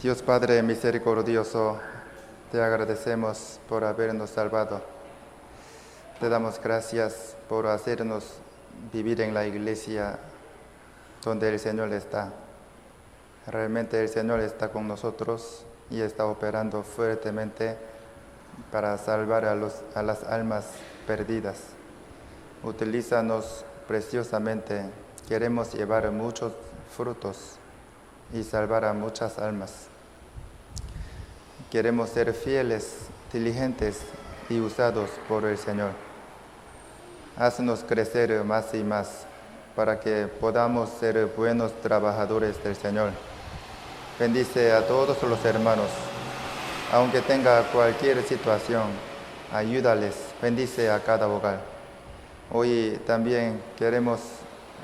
Dios Padre misericordioso, te agradecemos por habernos salvado. Te damos gracias por hacernos vivir en la iglesia donde el Señor está. Realmente el Señor está con nosotros y está operando fuertemente para salvar a las almas perdidas. Utilízanos preciosamente. Queremos llevar muchos frutos y salvar a muchas almas. Queremos ser fieles, diligentes y usados por el Señor. Haznos crecer más y más para que podamos ser buenos trabajadores del Señor. Bendice a todos los hermanos, aunque tenga cualquier situación, ayúdales, bendice a cada hogar. Hoy también queremos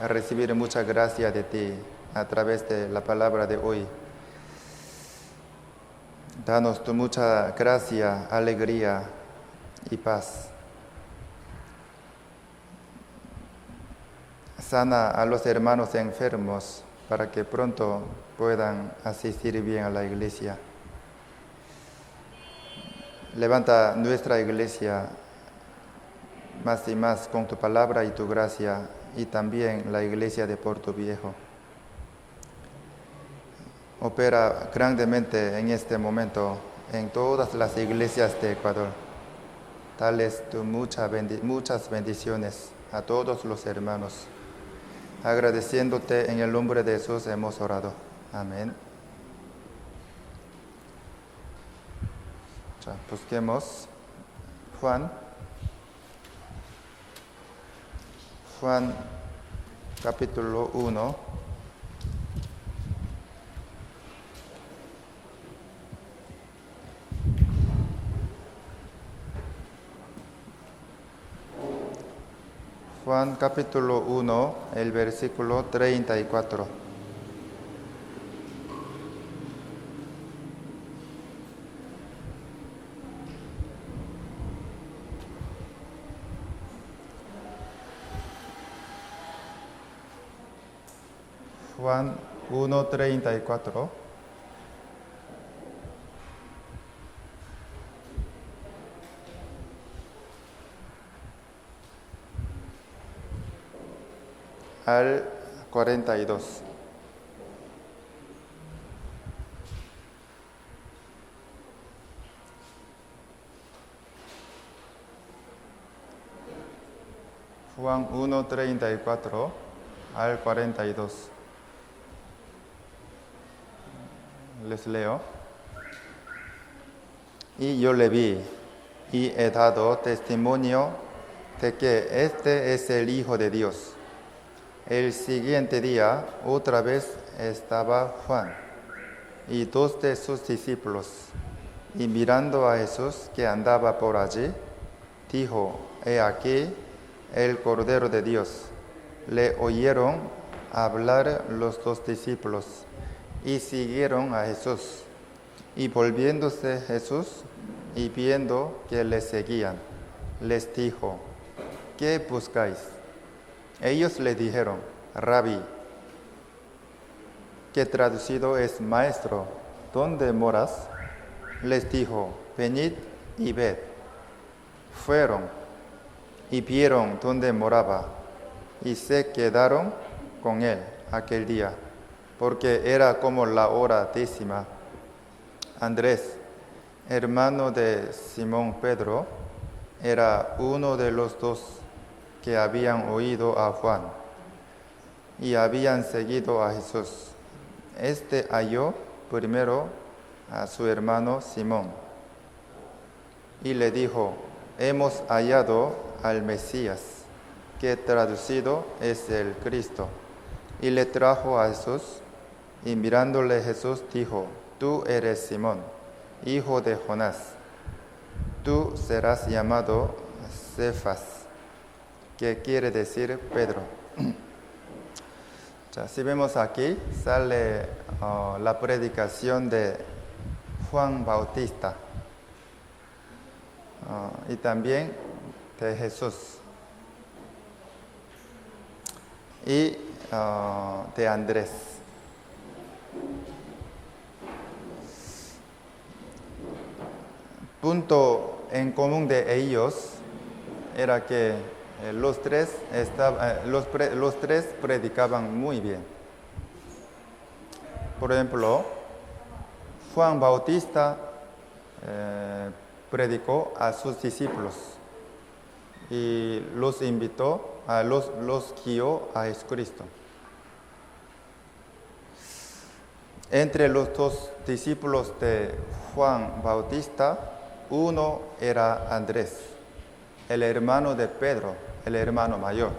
recibir mucha gracia de ti a través de la palabra de hoy. Danos tu mucha gracia, alegría y paz. Sana a los hermanos enfermos para que pronto puedan asistir bien a la iglesia. Levanta nuestra iglesia más y más con tu palabra y tu gracia, y también la iglesia de Puerto Viejo. Opera grandemente en este momento en todas las iglesias de Ecuador. Dales tu muchas bendiciones a todos los hermanos. Agradeciéndote en el nombre de Jesús hemos orado. Amén. Ya, busquemos Juan capítulo 1. Juan capítulo 1, el versículo 34. Juan 1, 34. Al 42. Juan 1, 34 al 42. Les leo. Y yo le vi y he dado testimonio de que este es el Hijo de Dios. El siguiente día, otra vez estaba Juan y dos de sus discípulos, y mirando a Jesús que andaba por allí, dijo: He aquí el Cordero de Dios. Le oyeron hablar los dos discípulos y siguieron a Jesús. Y volviéndose Jesús y viendo que le seguían, les dijo: ¿Qué buscáis? Ellos le dijeron: Rabí, que traducido es maestro, ¿dónde moras? Les dijo: venid y ved. Fueron y vieron dónde moraba, y se quedaron con él aquel día, porque era como la hora 10. Andrés, hermano de Simón Pedro, era uno de los dos que habían oído a Juan y habían seguido a Jesús. Este halló primero a su hermano Simón y le dijo: hemos hallado al Mesías, que traducido es el Cristo. Y le trajo a Jesús, y mirándole Jesús dijo: tú eres Simón, hijo de Jonás. Tú serás llamado Cefas, que quiere decir Pedro. Ya, si vemos aquí, sale la predicación de Juan Bautista y también de Jesús y de Andrés. punto en común de ellos era que los tres predicaban muy bien. Por ejemplo, Juan Bautista predicó a sus discípulos y los invitó, los guió a Jesucristo. Entre los dos discípulos de Juan Bautista, uno era Andrés, el hermano de Pedro, el hermano mayor.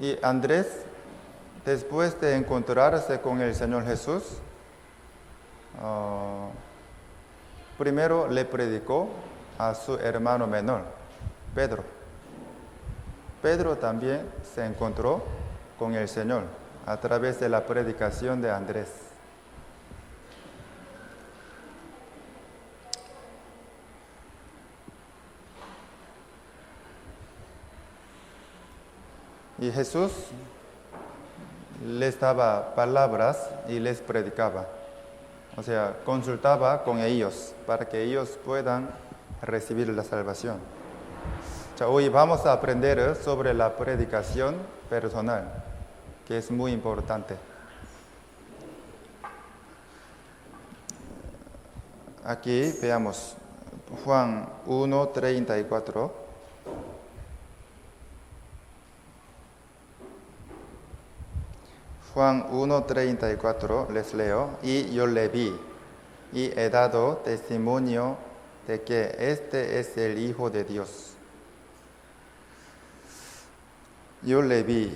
Y Andrés, después de encontrarse con el Señor Jesús, primero le predicó a su hermano menor, Pedro. Pedro también se encontró con el Señor a través de la predicación de Andrés. Y Jesús les daba palabras y les predicaba. O sea, consultaba con ellos para que ellos puedan recibir la salvación. Hoy vamos a aprender sobre la predicación personal, que es muy importante. Aquí veamos Juan 1:34. Juan 1:34 les leo, y yo le vi, y he dado testimonio de que este es el Hijo de Dios. Yo le vi,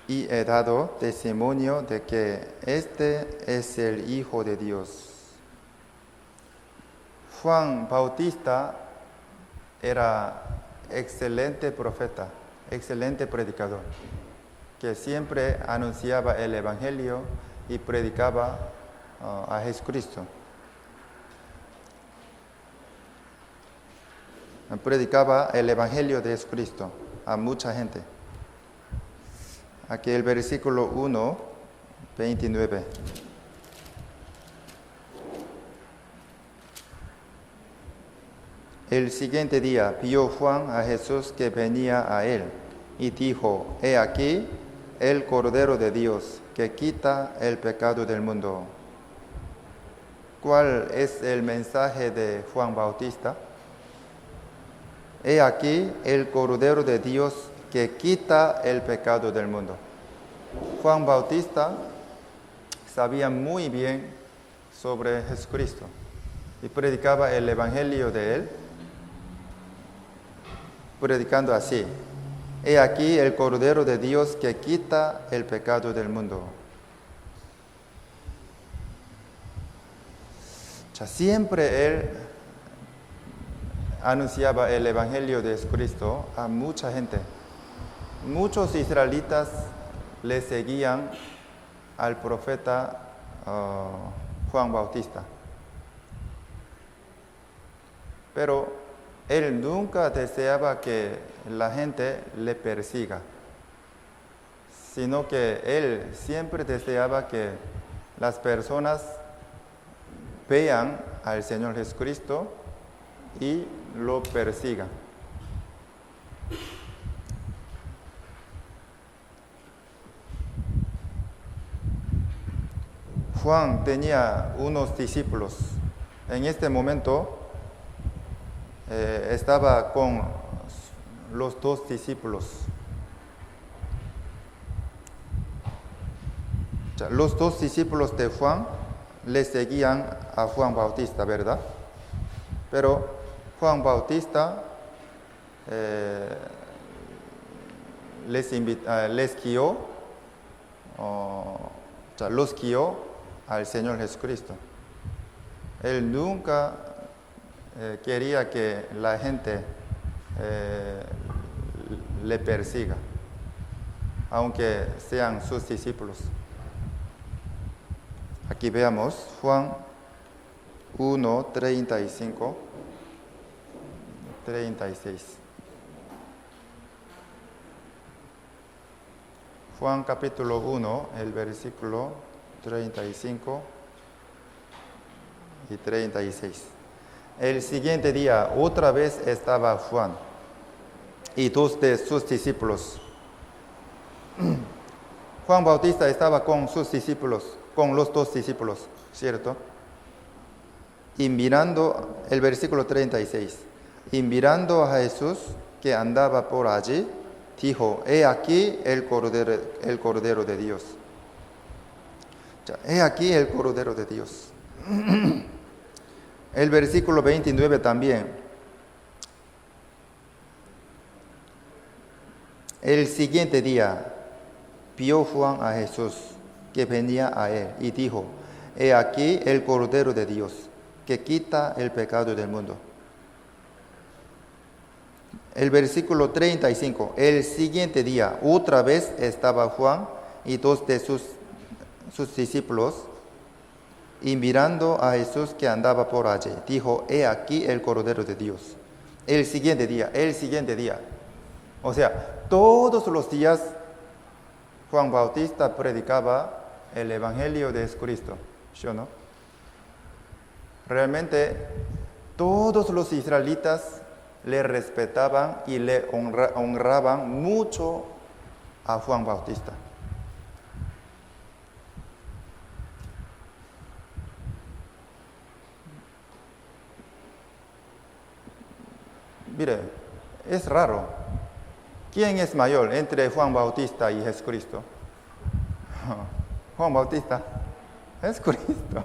y he dado testimonio de que este es el Hijo de Dios. Juan Bautista era excelente profeta, excelente predicador, que siempre anunciaba el Evangelio y predicaba a Jesucristo. Predicaba el Evangelio de Jesucristo a mucha gente. Aquí el versículo 1:29. El siguiente día vio Juan a Jesús que venía a él y dijo, he aquí el Cordero de Dios que quita el pecado del mundo. ¿Cuál es el mensaje de Juan Bautista? He aquí el Cordero de Dios que quita el pecado del mundo. Juan Bautista sabía muy bien sobre Jesucristo y predicaba el Evangelio de él, predicando así. He aquí el Cordero de Dios que quita el pecado del mundo. Siempre él anunciaba el Evangelio de Jesucristo a mucha gente. Muchos israelitas le seguían al profeta Juan Bautista. Pero él nunca deseaba que la gente le persiga, sino que él siempre deseaba que las personas vean al Señor Jesucristo y lo persigan. Juan tenía unos discípulos. En este momento estaba con los dos discípulos. Los dos discípulos de Juan le seguían a Juan Bautista, ¿verdad? Pero Juan Bautista les guió, los guió al Señor Jesucristo. Él nunca quería que la gente le persiga, aunque sean sus discípulos. Aquí veamos Juan 1:35, 36. Juan capítulo 1, el versículo 35 y 36. El siguiente día, otra vez estaba Juan y dos de sus discípulos. Juan Bautista estaba con sus discípulos, con los dos discípulos, ¿cierto? Y mirando, el versículo 36, y mirando a Jesús que andaba por allí, dijo, he aquí el Cordero de Dios. He aquí el Cordero de Dios. El versículo 29 también. El siguiente día vio Juan a Jesús que venía a él y dijo, he aquí el Cordero de Dios que quita el pecado del mundo. El versículo 35, el siguiente día otra vez estaba Juan y dos de sus discípulos y mirando a Jesús que andaba por allí, dijo, he aquí el Cordero de Dios. El siguiente día. O sea, todos los días Juan Bautista predicaba el Evangelio de Jesucristo, ¿sí o no? Realmente todos los israelitas le respetaban y le honraban mucho a Juan Bautista. Mire, es raro. ¿Quién es mayor entre Juan Bautista y Jesucristo? Juan Bautista, Jesucristo.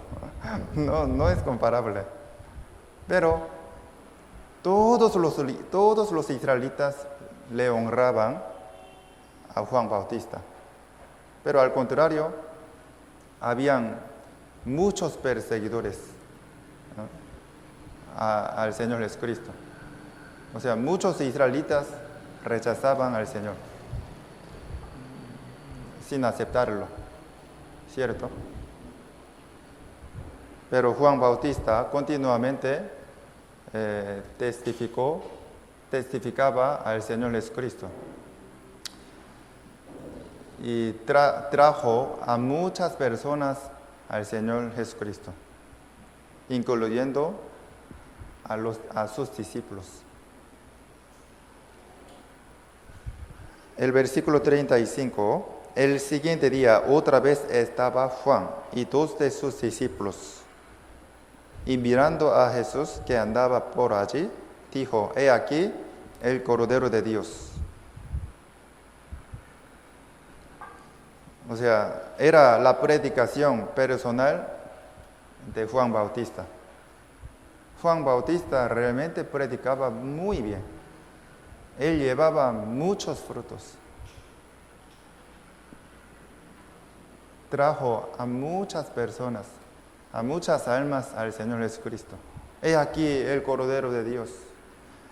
No es comparable. Pero todos los israelitas le honraban a Juan Bautista. Pero al contrario, habían muchos perseguidores, ¿no?, al Señor Jesucristo. O sea, muchos israelitas rechazaban al Señor sin aceptarlo, ¿cierto? Pero Juan Bautista continuamente testificaba al Señor Jesucristo y trajo a muchas personas al Señor Jesucristo, incluyendo a sus discípulos. El versículo 35, el siguiente día otra vez estaba Juan y dos de sus discípulos. Y mirando a Jesús que andaba por allí, dijo, he aquí el Cordero de Dios. O sea, era la predicación personal de Juan Bautista. Juan Bautista realmente predicaba muy bien. Él llevaba muchos frutos. Trajo a muchas personas, a muchas almas al Señor Jesucristo. He aquí el Cordero de Dios.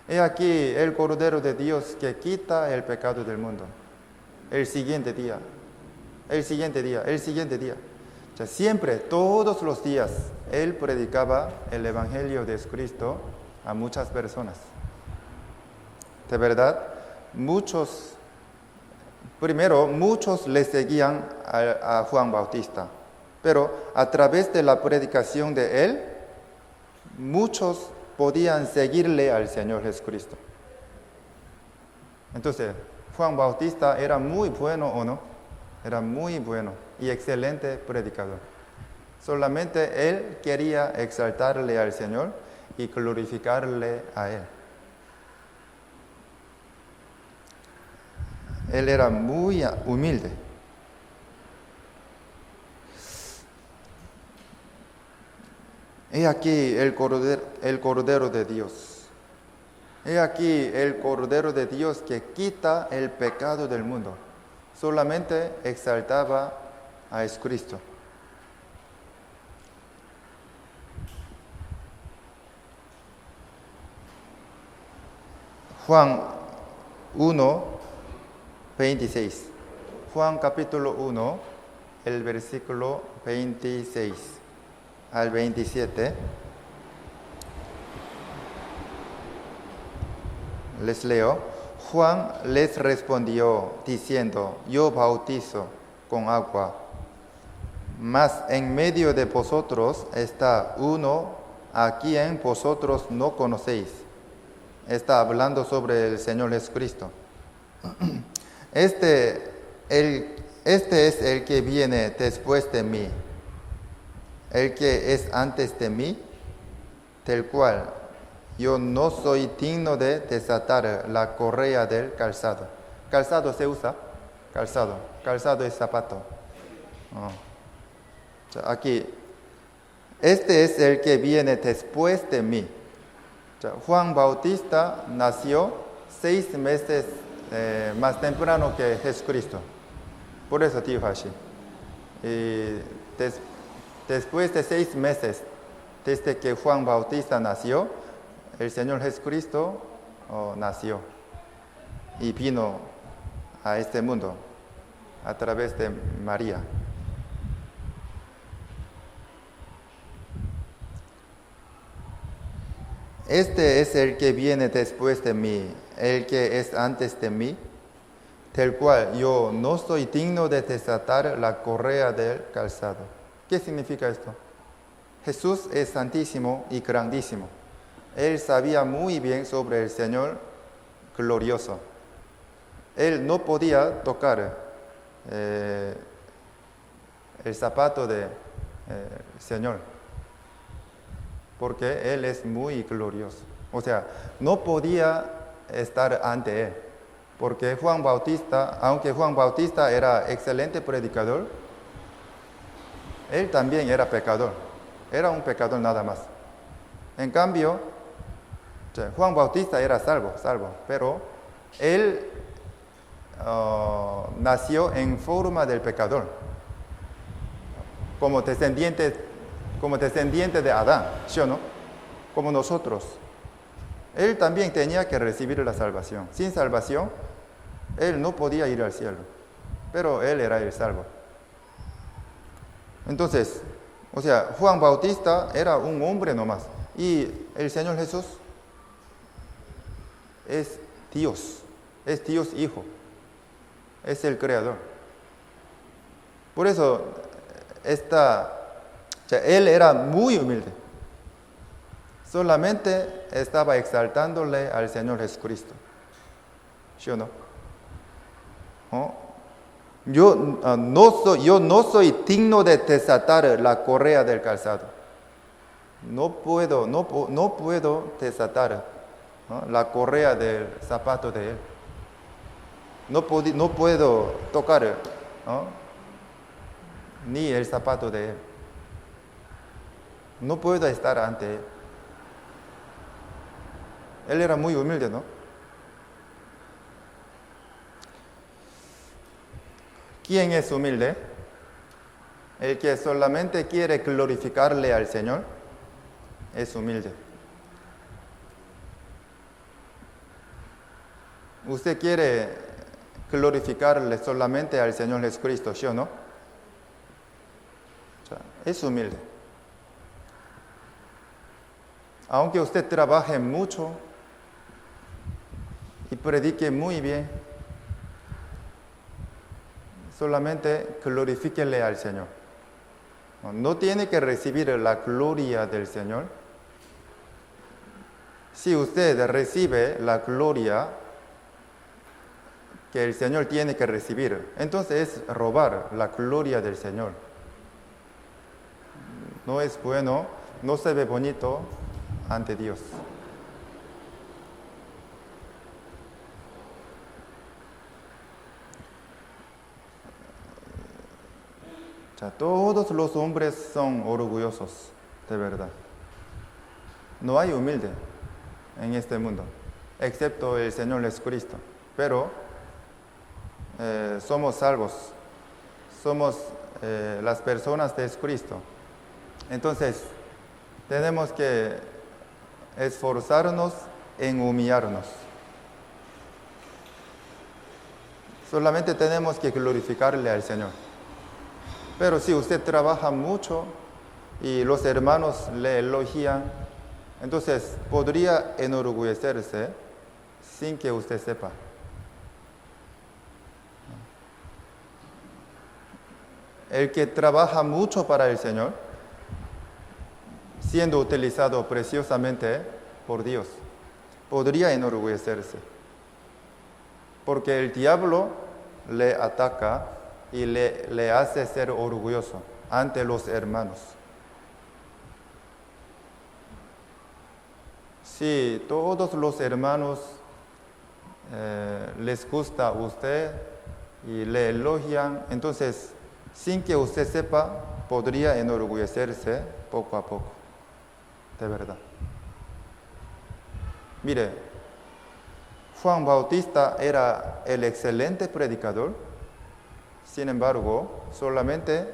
He aquí el Cordero de Dios que quita el pecado del mundo. El siguiente día. O sea, siempre, todos los días, Él predicaba el Evangelio de Jesucristo a muchas personas. De verdad, muchos le seguían a Juan Bautista, pero a través de la predicación de él, muchos podían seguirle al Señor Jesucristo. Entonces, Juan Bautista era muy bueno, ¿o no? Era muy bueno y excelente predicador. Solamente él quería exaltarle al Señor y glorificarle a él. Él era muy humilde. He aquí el Cordero de Dios. He aquí el Cordero de Dios que quita el pecado del mundo. Solamente exaltaba a Jesucristo. Juan 1, 26. Juan capítulo 1, el versículo 26 al 27. Les leo. Juan les respondió diciendo, yo bautizo con agua, mas en medio de vosotros está uno a quien vosotros no conocéis. Está hablando sobre el Señor Jesucristo. Este es el que viene después de mí, el que es antes de mí, del cual yo no soy digno de desatar la correa del calzado. Calzado se usa, calzado es zapato. Aquí, este es el que viene después de mí. Juan Bautista nació 6 meses más temprano que Jesucristo. Por eso dijo así. Después de 6 meses, desde que Juan Bautista nació, el Señor Jesucristo nació y vino a este mundo a través de María. Este es el que viene después de mí, el que es antes de mí, del cual yo no soy digno de desatar la correa del calzado. ¿Qué significa esto? Jesús es santísimo y grandísimo. Él sabía muy bien sobre el Señor glorioso. Él no podía tocar el zapato del Señor, porque Él es muy glorioso. O sea, no podía estar ante Él, porque Juan Bautista, aunque Juan Bautista era excelente predicador, Él también era pecador. Era un pecador nada más. En cambio, Juan Bautista era salvo, pero él nació en forma del pecador, como descendiente de Adán, ¿sí o no? Como nosotros. Él también tenía que recibir la salvación. Sin salvación, él no podía ir al cielo, pero él era el salvo. Entonces, o sea, Juan Bautista era un hombre nomás, y el Señor Jesús es Dios Hijo, es el Creador. Por eso, él era muy humilde. Solamente estaba exaltándole al Señor Jesucristo. ¿Sí o no? Yo no soy digno de desatar la correa del calzado. No puedo desatar la correa del zapato de Él. No puedo tocar ni el zapato de Él. No puedo estar ante Él. Él era muy humilde, ¿no? ¿Quién es humilde? El que solamente quiere glorificarle al Señor es humilde. ¿Usted quiere glorificarle solamente al Señor Jesucristo, sí o no? Es humilde. Aunque usted trabaje mucho y predique muy bien, solamente glorifíquele al Señor. No tiene que recibir la gloria del Señor. Si usted recibe la gloria que el Señor tiene que recibir, entonces es robar la gloria del Señor. No es bueno, no se ve bonito ante Dios. Todos los hombres son orgullosos, de verdad. No hay humilde en este mundo, excepto el Señor Jesucristo. Pero somos salvos, somos las personas de Jesucristo. Entonces, tenemos que esforzarnos en humillarnos. Solamente tenemos que glorificarle al Señor. Pero si usted trabaja mucho y los hermanos le elogian, entonces podría enorgullecerse sin que usted sepa. el que trabaja mucho para el Señor, siendo utilizado preciosamente por Dios, podría enorgullecerse, porque el diablo le ataca y le hace ser orgulloso ante los hermanos. Si todos los hermanos les gusta a usted y le elogian, entonces, sin que usted sepa, podría enorgullecerse poco a poco, de verdad. Mire, Juan Bautista era el excelente predicador, sin embargo, solamente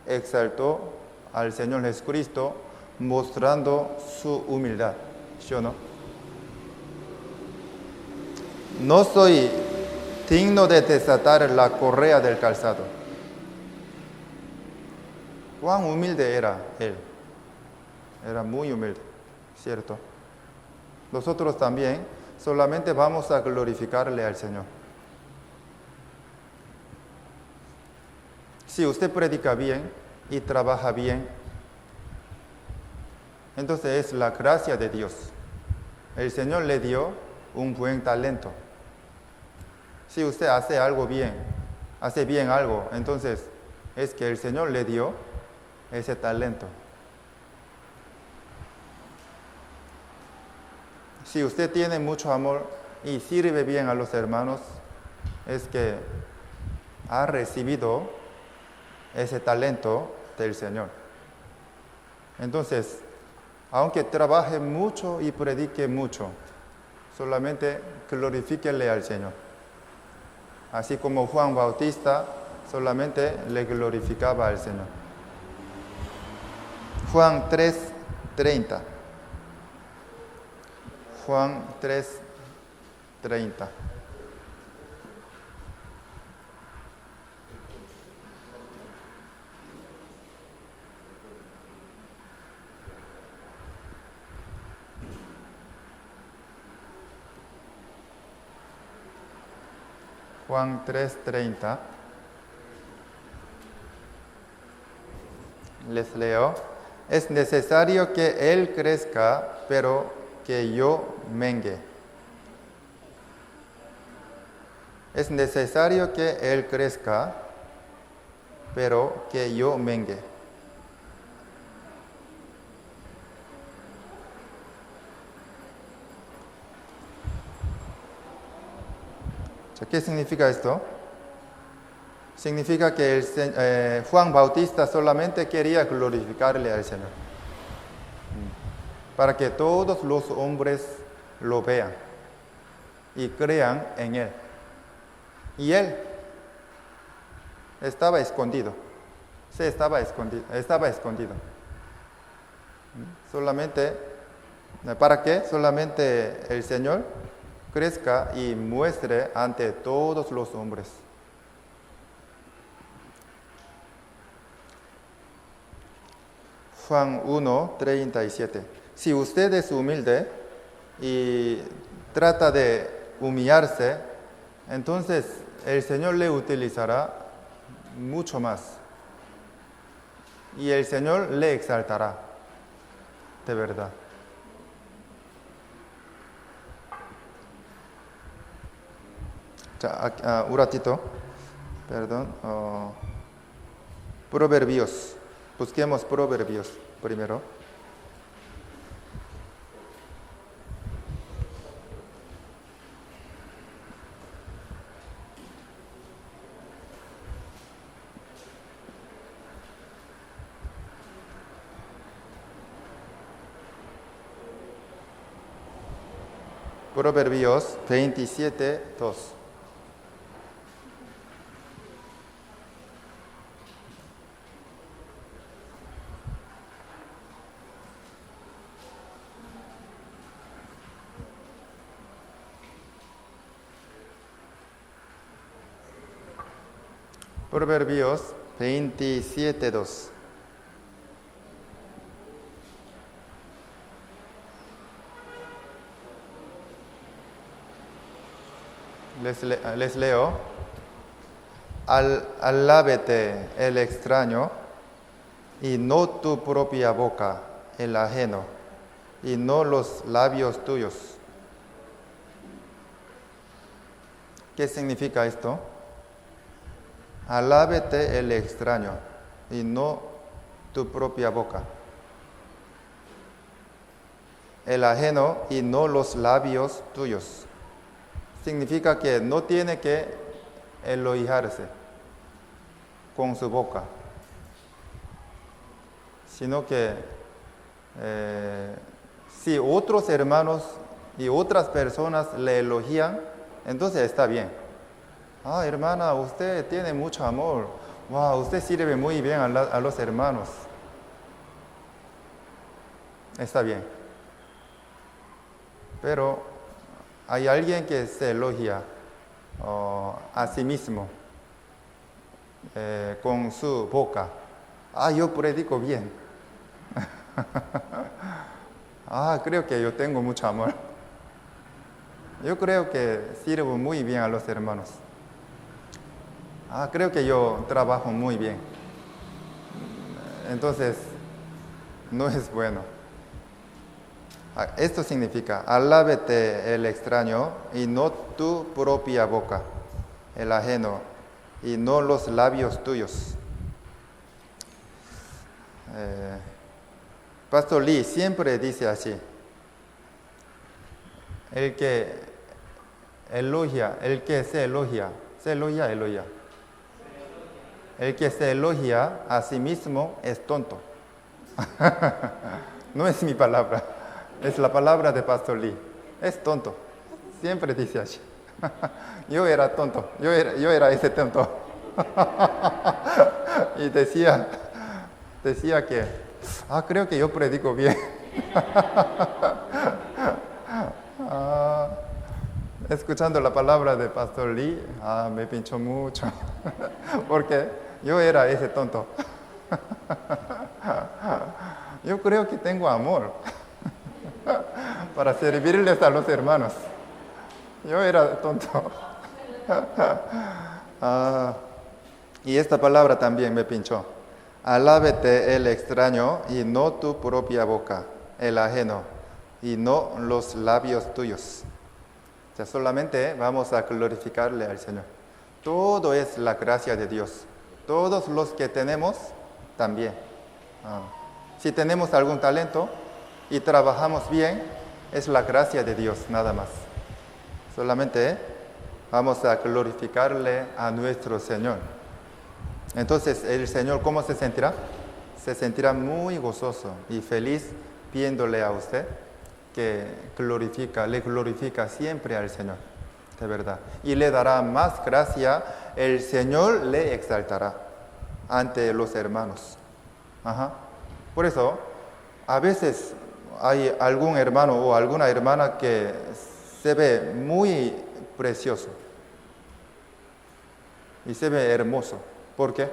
exaltó al Señor Jesucristo mostrando su humildad, ¿sí o no? No soy digno de desatar la correa del calzado. Cuán humilde era él. Era muy humilde, ¿cierto? Nosotros también solamente vamos a glorificarle al Señor. Si usted predica bien y trabaja bien, entonces es la gracia de Dios. El Señor le dio un buen talento. Si usted hace algo bien, hace bien algo, entonces es que el Señor le dio ese talento. Si usted tiene mucho amor y sirve bien a los hermanos, es que ha recibido ese talento del Señor. Entonces, aunque trabaje mucho y predique mucho, solamente glorifíquele al Señor. Así como Juan Bautista solamente le glorificaba al Señor. Juan 3:30. Juan 3:30. Juan 3:30. Les leo. Es necesario que Él crezca, pero que yo mengue. Es necesario que Él crezca, pero que yo mengue. ¿Qué significa esto? Significa que Juan Bautista solamente quería glorificarle al Señor, para que todos los hombres lo vean y crean en Él. Y Él estaba escondido, estaba escondido. Solamente, ¿para qué? Solamente el Señor crezca y muestre ante todos los hombres. Juan 1:37. Si usted es humilde y trata de humillarse, entonces el Señor le utilizará mucho más. Y el Señor le exaltará, de verdad. Un ratito, perdón. Proverbios. Busquemos Proverbios primero. Proverbios 27:2. Proverbios 27:2. Les leo. Alábete el extraño y no tu propia boca, el ajeno, y no los labios tuyos. ¿Qué significa esto? Alábete el extraño y no tu propia boca, el ajeno y no los labios tuyos. Significa que no tiene que elogiarse con su boca, sino que si otros hermanos y otras personas le elogian, entonces está bien. Ah, hermana, usted tiene mucho amor. Wow, usted sirve muy bien a los hermanos. Está bien. Pero hay alguien que se elogia a sí mismo con su boca. Ah, yo predico bien. Ah, creo que yo tengo mucho amor. Yo creo que sirvo muy bien a los hermanos. Ah, creo que yo trabajo muy bien. Entonces, no es bueno. Esto significa, alábete el extraño y no tu propia boca, el ajeno, y no los labios tuyos. Pastor Lee siempre dice así: el que elogia, el que se elogia. El que se elogia a sí mismo es tonto. No es mi palabra, es la palabra de Pastor Lee. Es tonto. Siempre dice así. Yo era tonto, yo era ese tonto. Y decía que, creo que yo predico bien. Escuchando la palabra de Pastor Lee, me pinchó mucho, porque yo era ese tonto. Yo creo que tengo amor para servirles a los hermanos. Yo era tonto. Y esta palabra también me pinchó. Alábete el extraño y no tu propia boca, el ajeno, y no los labios tuyos. O sea, solamente vamos a glorificarle al Señor. Todo es la gracia de Dios. Todos los que tenemos, también. Si tenemos algún talento y trabajamos bien, es la gracia de Dios, nada más. Solamente vamos a glorificarle a nuestro Señor. Entonces, el Señor, ¿cómo se sentirá? Se sentirá muy gozoso y feliz viéndole a usted, que le glorifica siempre al Señor, de verdad. Y le dará más gracia, el Señor le exaltará ante los hermanos. Por eso, a veces hay algún hermano o alguna hermana que se ve muy precioso y se ve hermoso. ¿Por qué?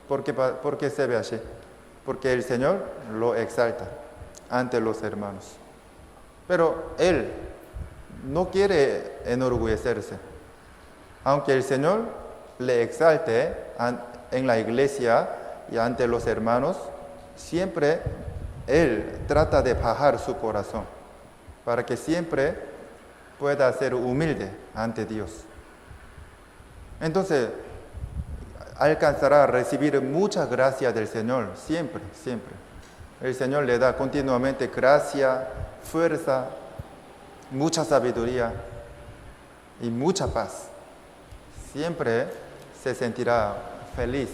¿Por qué se ve así? Porque el Señor lo exalta ante los hermanos. Pero Él no quiere enorgullecerse. Aunque el Señor le exalte en la iglesia y ante los hermanos, siempre Él trata de bajar su corazón para que siempre pueda ser humilde ante Dios. Entonces, alcanzará a recibir mucha gracia del Señor, siempre, siempre. El Señor le da continuamente gracia, fuerza, mucha sabiduría y mucha paz. Siempre se sentirá feliz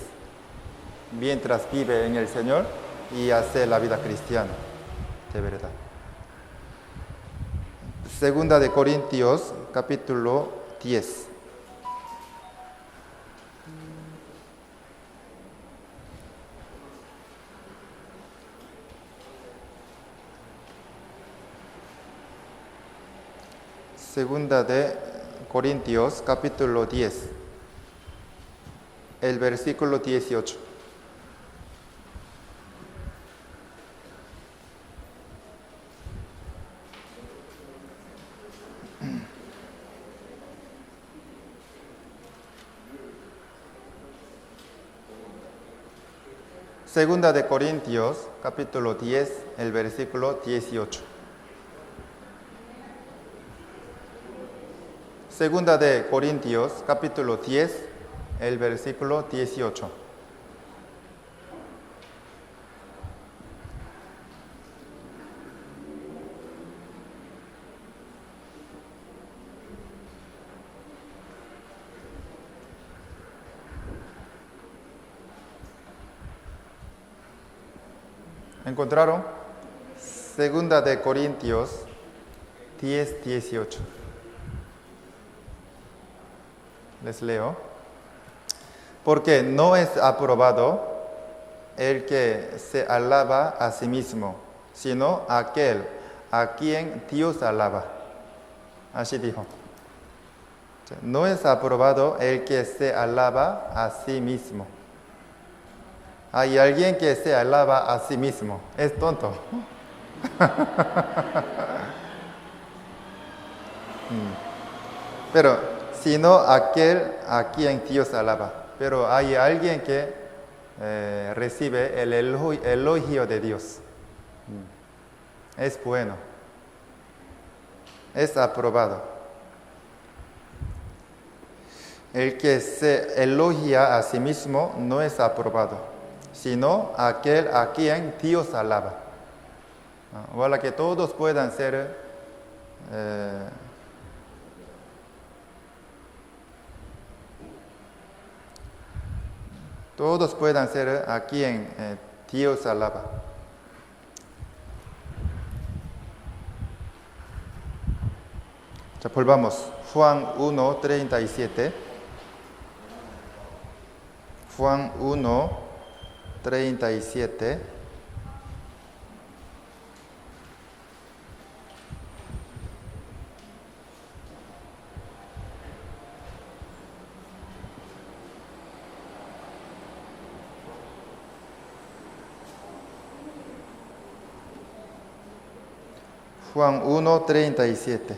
mientras vive en el Señor y hace la vida cristiana, de verdad. Segunda de Corintios, capítulo 10. Segunda de Corintios, capítulo 10, el versículo 18. Segunda de Corintios, capítulo 10, el versículo 18. Segunda de Corintios, capítulo 10, el versículo 18. ¿Encontraron? Segunda de Corintios 10, 18. Les leo. Porque no es aprobado el que se alaba a sí mismo, sino aquel a quien Dios alaba. Así dijo. No es aprobado el que se alaba a sí mismo. Hay alguien que se alaba a sí mismo. Es tonto. Pero, sino aquel a quien Dios alaba. Pero hay alguien que recibe el elogio de Dios. Es bueno. Es aprobado. El que se elogia a sí mismo no es aprobado, sino aquel a quien Dios alaba. Ojalá que todos puedan ser a quien Dios alaba. Ya volvamos. Juan 1, 37. Juan 1, 37. Juan 1, 37.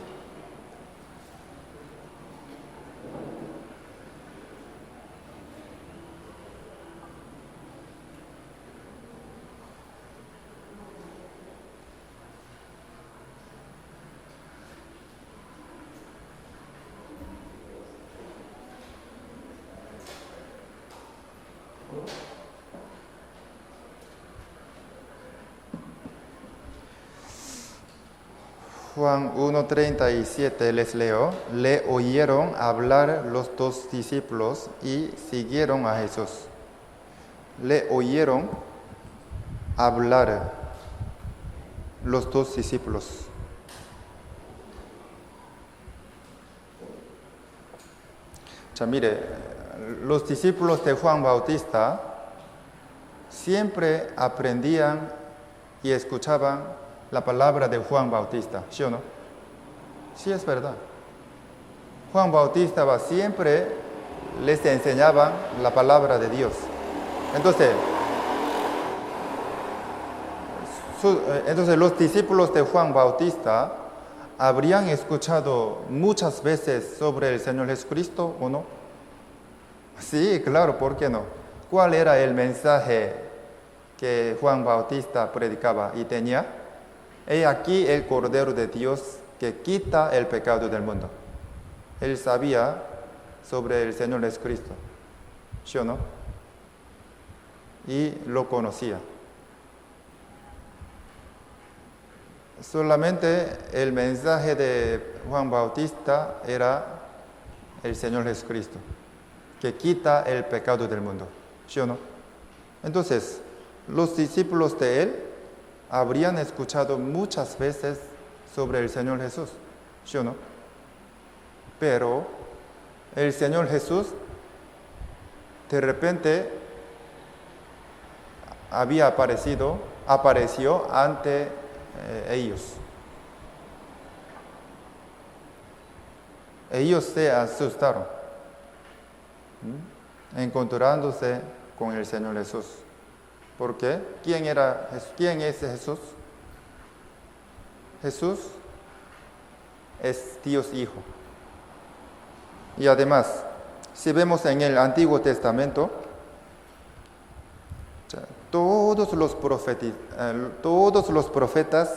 Juan 1:37 les leo. Le oyeron hablar los dos discípulos y siguieron a Jesús. Le oyeron hablar los dos discípulos. Ya mire, los discípulos de Juan Bautista siempre aprendían y escuchaban la palabra de Juan Bautista, ¿sí o no? Sí, es verdad. Juan Bautista siempre les enseñaba la palabra de Dios. Entonces los discípulos de Juan Bautista habrían escuchado muchas veces sobre el Señor Jesucristo, ¿o no? Sí, claro, ¿por qué no? ¿Cuál era el mensaje que Juan Bautista predicaba y tenía? He aquí el Cordero de Dios que quita el pecado del mundo. Él sabía sobre el Señor Jesucristo, ¿sí o no? Y lo conocía. Solamente el mensaje de Juan Bautista era el Señor Jesucristo, que quita el pecado del mundo, ¿sí o no? Entonces, los discípulos de él habrían escuchado muchas veces sobre el Señor Jesús, ¿sí o no? Pero el Señor Jesús de repente apareció ante ellos. Ellos se asustaron, encontrándose con el Señor Jesús. ¿Por qué? ¿Quién es Jesús? Jesús es Dios Hijo. Y además, si vemos en el Antiguo Testamento, todos los profetas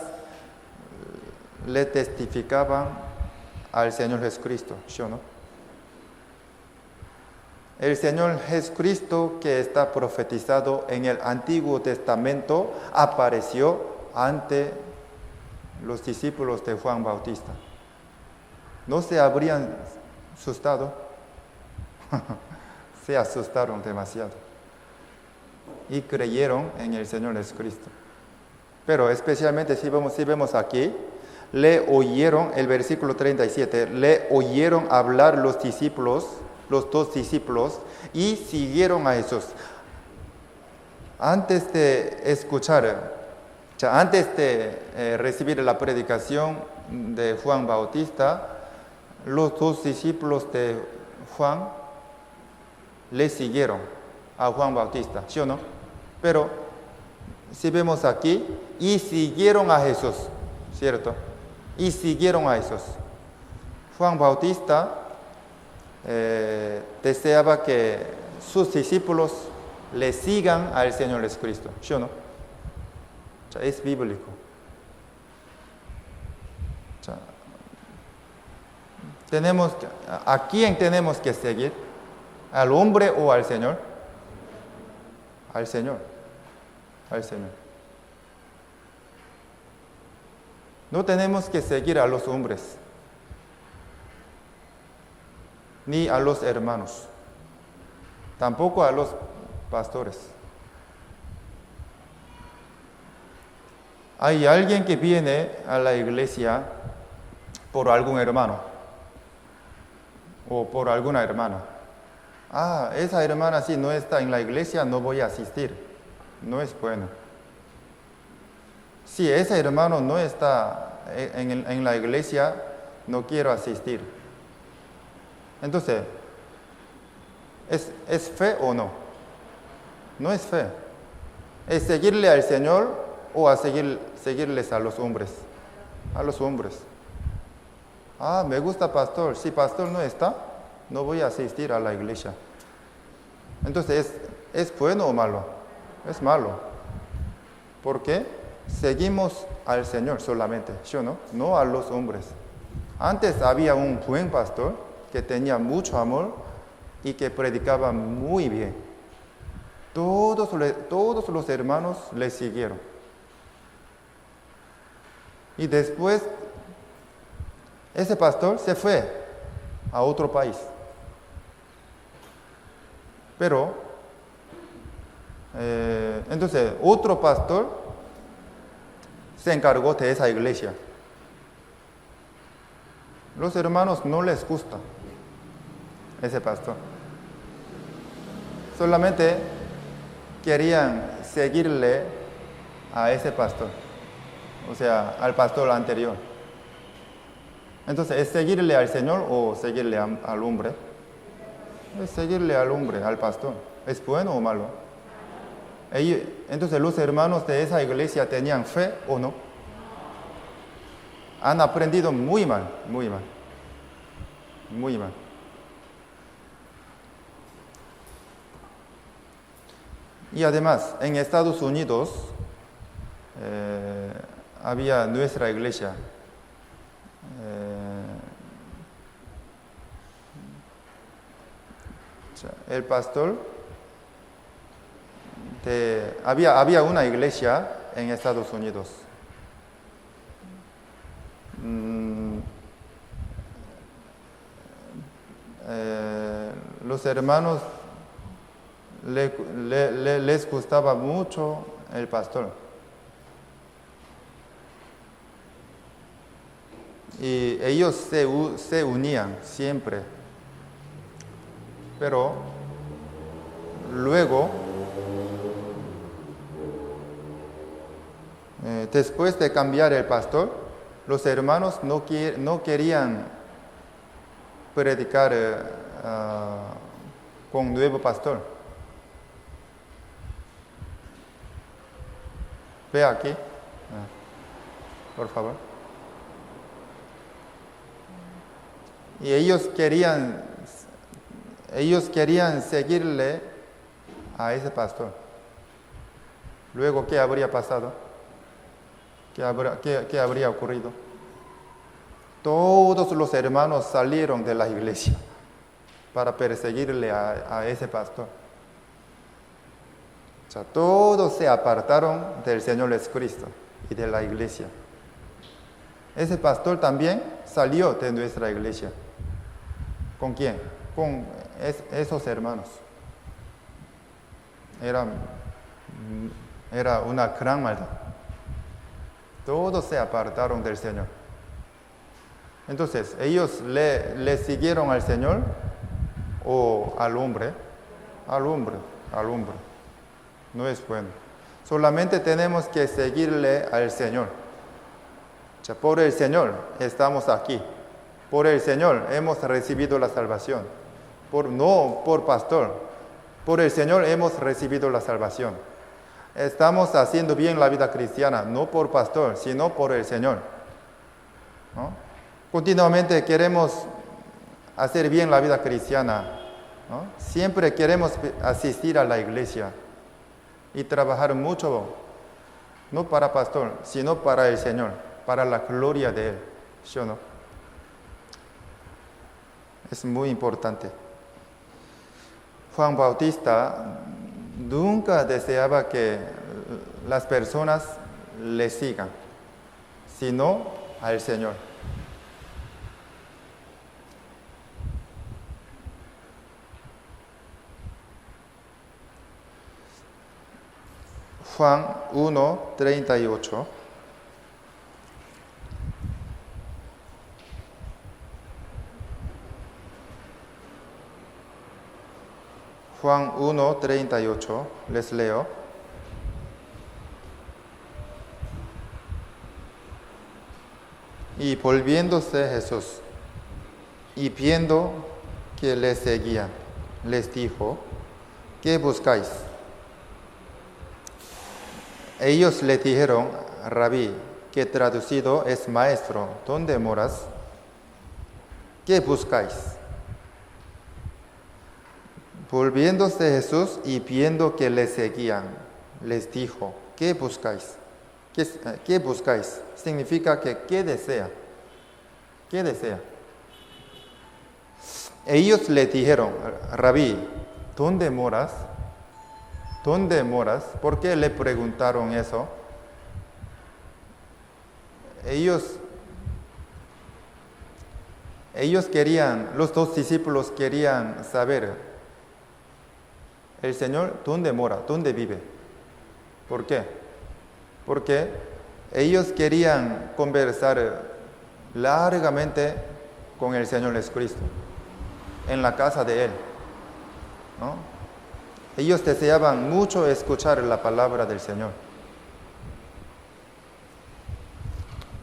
le testificaban al Señor Jesucristo, ¿sí o no? El Señor Jesucristo que está profetizado en el Antiguo Testamento apareció ante los discípulos de Juan Bautista. ¿No se habrían asustado? Se asustaron demasiado y creyeron en el Señor Jesucristo. Pero especialmente si vemos aquí, le oyeron, el versículo 37, le oyeron hablar los dos discípulos, y siguieron a Jesús. Antes de escuchar, antes de recibir la predicación de Juan Bautista, los dos discípulos de Juan le siguieron a Juan Bautista, ¿sí o no? Pero si vemos aquí, y siguieron a Jesús, ¿cierto? Y siguieron a Jesús. Juan Bautista deseaba que sus discípulos le sigan al Señor Jesucristo, ¿sí o no? Es bíblico. ¿A quién tenemos que seguir? ¿Al hombre o al Señor? Al Señor. Al Señor. No tenemos que seguir a los hombres, ni a los hermanos, tampoco a los pastores. Hay alguien que viene a la iglesia por algún hermano o por alguna hermana. Esa hermana si no está en la iglesia, no voy a asistir. No es bueno. Si ese hermano no está en la iglesia, no quiero asistir. Entonces, ¿es fe o no? No es fe. ¿Es seguirle al Señor o a seguirles a los hombres? A los hombres. Me gusta pastor. Si pastor no está, no voy a asistir a la iglesia. Entonces, ¿es bueno o malo? Es malo. ¿Por qué? Seguimos al Señor solamente, ¿sí o no? No a los hombres. Antes había un buen pastor que tenía mucho amor y que predicaba muy bien. Todos los hermanos le siguieron. Y después, ese pastor se fue a otro país. Pero, entonces, otro pastor se encargó de esa iglesia. Los hermanos no les gusta ese pastor. Solamente querían seguirle a ese pastor, o sea, al pastor anterior. Entonces, ¿es seguirle al Señor o seguirle al hombre? Es seguirle al hombre, al pastor. ¿Es bueno o malo? Entonces, ¿los hermanos de esa iglesia tenían fe o no? Han aprendido muy mal, muy mal. Muy mal. Y además, en Estados Unidos había nuestra iglesia. El pastor había una iglesia en Estados Unidos. Los hermanos les gustaba mucho el pastor. Y ellos se unían siempre. Pero luego, después de cambiar el pastor, los hermanos no querían predicar con nuevo pastor. Ve aquí, por favor. Y ellos querían seguirle a ese pastor. Luego, ¿qué habría pasado? ¿Qué habría ocurrido? Todos los hermanos salieron de la iglesia para perseguirle a ese pastor. O sea, todos se apartaron del Señor Jesucristo y de la iglesia. Ese pastor también salió de nuestra iglesia. ¿Con quién? Con esos hermanos. Era una gran maldad. Todos se apartaron del Señor. Entonces, ¿ellos le siguieron al Señor o al hombre? Al hombre. No es bueno. Solamente tenemos que seguirle al Señor. O sea, por el Señor estamos aquí. Por el Señor hemos recibido la salvación. No por pastor. Por el Señor hemos recibido la salvación. Estamos haciendo bien la vida cristiana, no por pastor, sino por el Señor. ¿No? Continuamente queremos hacer bien la vida cristiana, ¿no? Siempre queremos asistir a la iglesia y trabajar mucho, no para pastor, sino para el Señor, para la gloria de Él. ¿Sí o no? Es muy importante. Juan Bautista nunca deseaba que las personas le sigan, sino al Señor. Juan 1:38. Juan 1:38, les leo. Y volviéndose Jesús, y viendo que le seguían, les dijo: ¿qué buscáis? Ellos le dijeron: Rabí, que traducido es maestro, ¿dónde moras? ¿Qué buscáis? Volviéndose Jesús y viendo que le seguían, les dijo: ¿qué buscáis? ¿Qué buscáis? Significa que ¿qué desea? ¿Qué desea? Ellos le dijeron: Rabí, ¿dónde moras? ¿Dónde moras? ¿Por qué le preguntaron eso? Ellos querían, los dos discípulos querían saber, el Señor, ¿dónde mora? ¿Dónde vive? ¿Por qué? Porque ellos querían conversar largamente con el Señor Jesucristo, en la casa de Él, ¿no? Ellos deseaban mucho escuchar la palabra del Señor.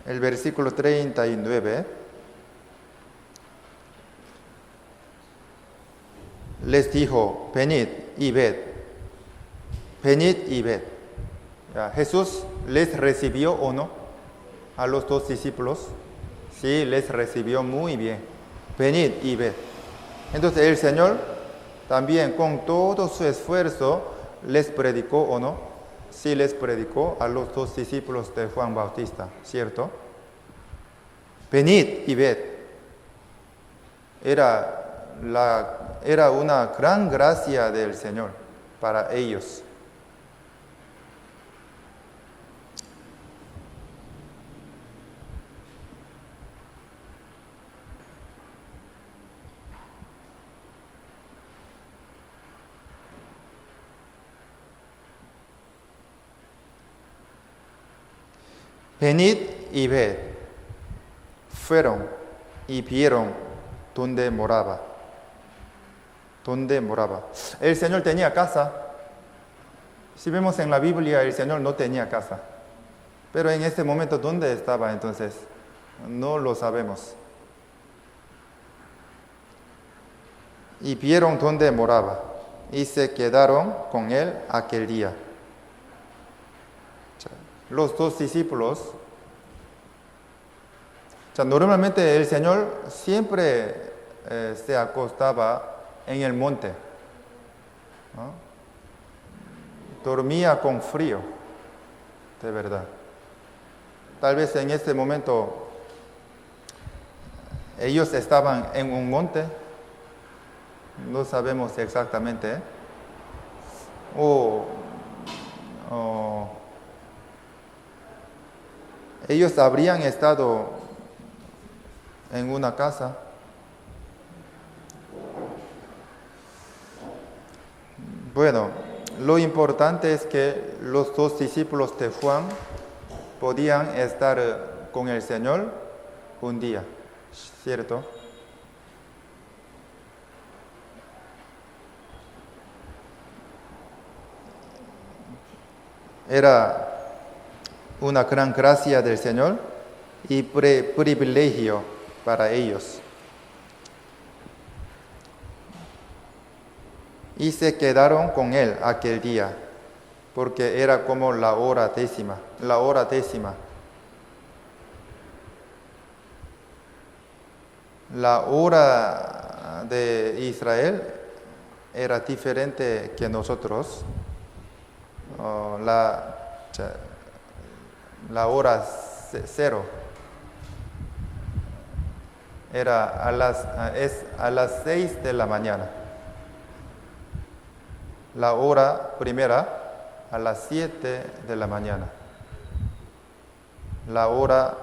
El versículo 39 les dijo: venid y ved. Venid y ved. ¿Jesús les recibió o no a los dos discípulos? Sí, les recibió muy bien. Venid y ved. Entonces el Señor también con todo su esfuerzo les predicó o no. Sí, les predicó a los dos discípulos de Juan Bautista, ¿cierto? Venid y ved. Era una gran gracia del Señor para ellos. Venid y ved. Fueron y vieron dónde moraba. ¿Dónde moraba? El Señor tenía casa. Si vemos en la Biblia, el Señor no tenía casa. Pero en este momento, ¿dónde estaba entonces? No lo sabemos. Y vieron dónde moraba, y se quedaron con él aquel día. Los dos discípulos, normalmente el Señor siempre se acostaba en el monte, ¿no? Dormía con frío, de verdad. Tal vez en ese momento ellos estaban en un monte, no sabemos exactamente, o ellos habrían estado en una casa. Bueno, lo importante es que los dos discípulos de Juan podían estar con el Señor un día, ¿cierto? Era una gran gracia del Señor y privilegio para ellos. Y se quedaron con él aquel día, porque era como la hora décima. La hora de Israel era diferente que nosotros. La hora cero era a las 6 de la mañana. La hora primera a las 7 de la mañana. La hora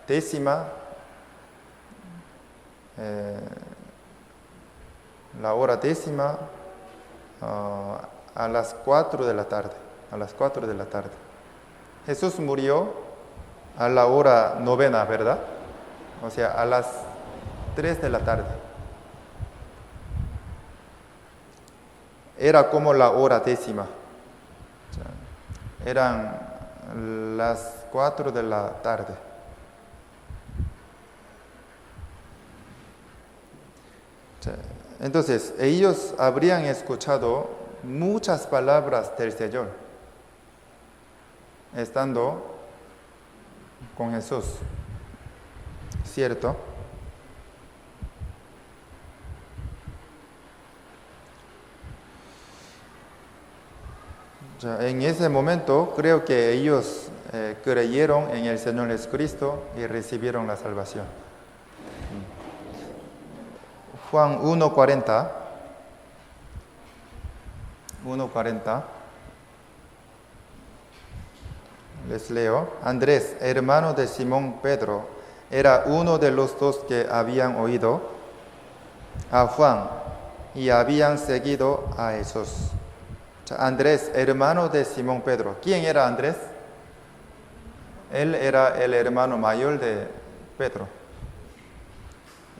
décima, a las 4 de la tarde. Jesús murió a la hora novena, ¿verdad? O sea, a las 3 de la tarde. Era como la hora décima. O sea, eran las 4 de la tarde. O sea, entonces, ellos habrían escuchado muchas palabras del Señor, estando con Jesús, ¿cierto? En ese momento creo que ellos creyeron en el Señor Jesucristo y recibieron la salvación. Juan 1:40 les leo. Andrés, hermano de Simón Pedro, era uno de los dos que habían oído a Juan y habían seguido a Jesús. Andrés, hermano de Simón Pedro. ¿Quién era Andrés? Él era el hermano mayor de Pedro.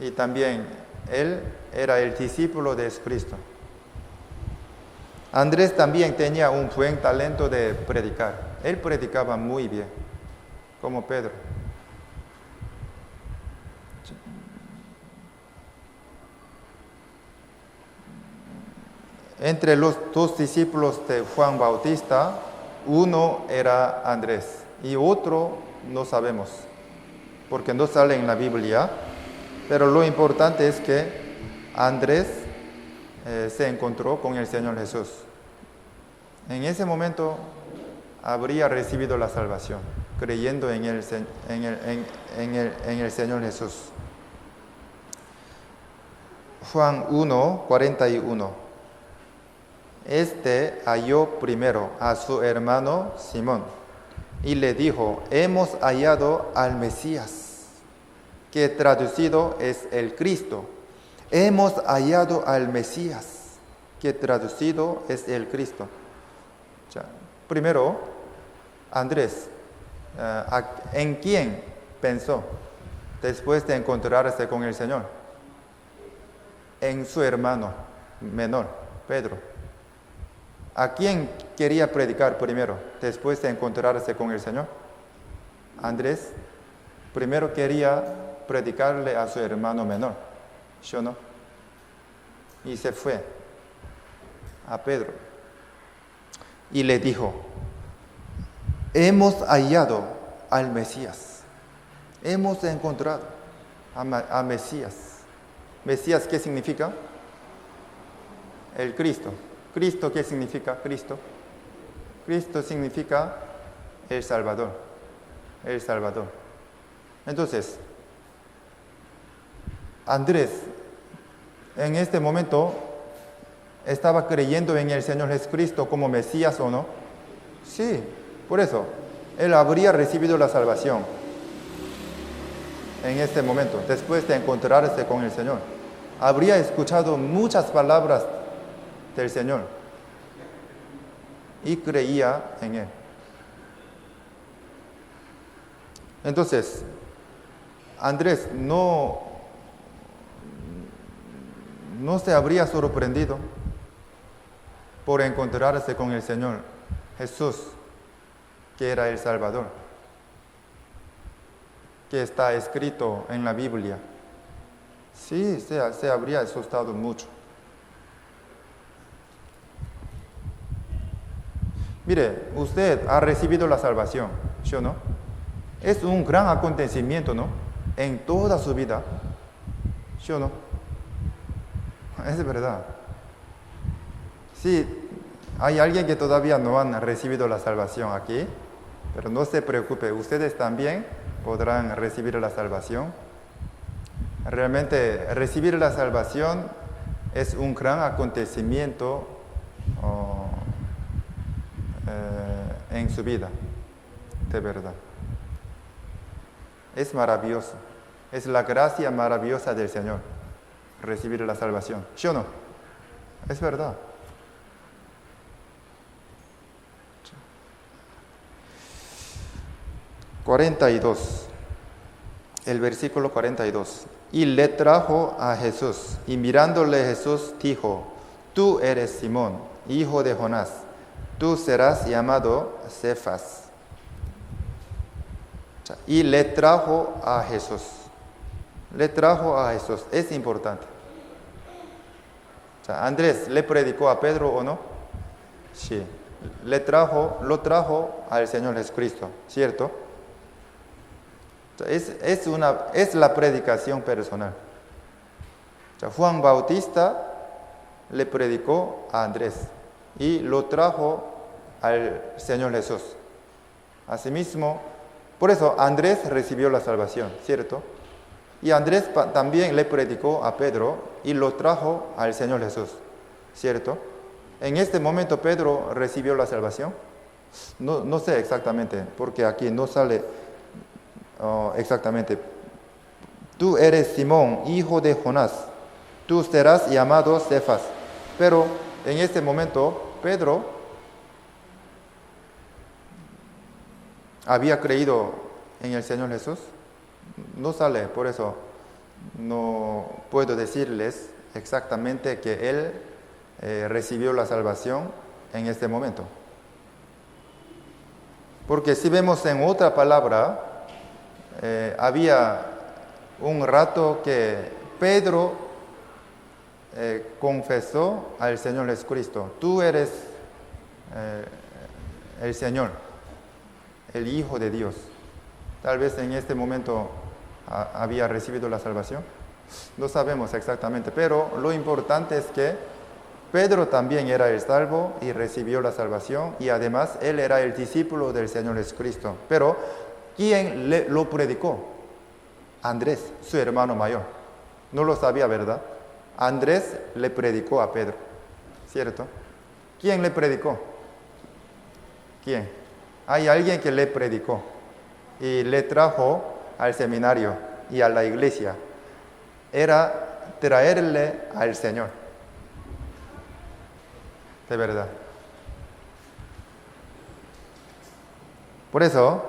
Y también él era el discípulo de Jesucristo. Andrés también tenía un buen talento de predicar. Él predicaba muy bien, como Pedro. Entre los dos discípulos de Juan Bautista, uno era Andrés y otro no sabemos, porque no sale en la Biblia, pero lo importante es que Andrés se encontró con el Señor Jesús. En ese momento habría recibido la salvación, creyendo en el Señor Jesús. Juan 1:41. Este halló primero a su hermano Simón y le dijo: hemos hallado al Mesías, que traducido es el Cristo. Hemos hallado al Mesías, que traducido es el Cristo. Primero, Andrés, ¿en quién pensó después de encontrarse con el Señor? En su hermano menor, Pedro. ¿A quién quería predicar primero después de encontrarse con el Señor? Andrés primero quería predicarle a su hermano menor, ¿sí o no? Y se fue a Pedro y le dijo: hemos hallado al Mesías, hemos encontrado a Mesías. ¿Mesías qué significa? El Cristo, Cristo, ¿qué significa Cristo? Cristo significa el Salvador. El Salvador. Entonces, Andrés, en este momento, ¿estaba creyendo en el Señor Jesucristo como Mesías o no? Sí, por eso, él habría recibido la salvación en este momento, después de encontrarse con el Señor. Habría escuchado muchas palabras del Señor y creía en Él. Entonces, Andrés no se habría sorprendido por encontrarse con el Señor Jesús, que era el Salvador, que está escrito en la Biblia. Sí, se habría asustado mucho. Mire, usted ha recibido la salvación, ¿sí o no? Es un gran acontecimiento, ¿no? En toda su vida, ¿sí o no? Es verdad. Sí, hay alguien que todavía no han recibido la salvación aquí, pero no se preocupe, ustedes también podrán recibir la salvación. Realmente recibir la salvación es un gran acontecimiento en su vida, de verdad. Es maravilloso, es la gracia maravillosa del Señor, recibir la salvación, ¿sí o no? Es verdad. El versículo 42. Y le trajo a Jesús, y mirándole Jesús dijo: Tú eres Simón, hijo de Jonás, tú serás llamado Cefas. Y le trajo a Jesús. Le trajo a Jesús, es importante. Andrés, ¿le predicó a Pedro o no? Sí. Lo trajo al Señor Jesucristo, ¿cierto? Es la predicación personal. Juan Bautista le predicó a Andrés y lo trajo al Señor Jesús. Asimismo, por eso Andrés recibió la salvación, ¿cierto? Y Andrés también le predicó a Pedro y lo trajo al Señor Jesús, ¿cierto? En este momento Pedro recibió la salvación. No sé exactamente, porque aquí no sale exactamente. Tú eres Simón, hijo de Jonás, tú serás llamado Cefas. Pero en este momento Pedro había creído en el Señor Jesús. No sale, por eso no puedo decirles exactamente que él recibió la salvación en este momento. Porque si vemos en otra palabra, había un rato que Pedro confesó al Señor Jesucristo: Tú eres el Señor, el Hijo de Dios. Tal vez en este momento había recibido la salvación. No sabemos exactamente, pero lo importante es que Pedro también era el salvo y recibió la salvación, y además él era el discípulo del Señor Jesucristo. Pero ¿quién lo predicó? Andrés, su hermano mayor. No lo sabía, ¿verdad? Andrés le predicó a Pedro, ¿cierto? ¿Quién le predicó? ¿Quién? Hay alguien que le predicó y le trajo al seminario y a la iglesia. Era traerle al Señor. De verdad. Por eso,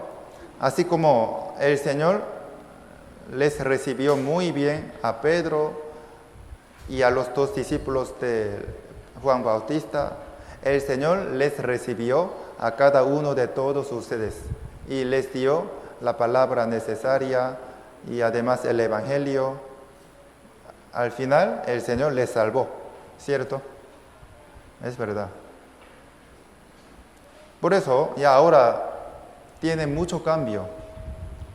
así como el Señor les recibió muy bien a Pedro y a los dos discípulos de Juan Bautista, el Señor les recibió a cada uno de todos ustedes y les dio la palabra necesaria y además el Evangelio. Al final, el Señor les salvó, ¿cierto? Es verdad. Por eso, ya ahora tiene mucho cambio.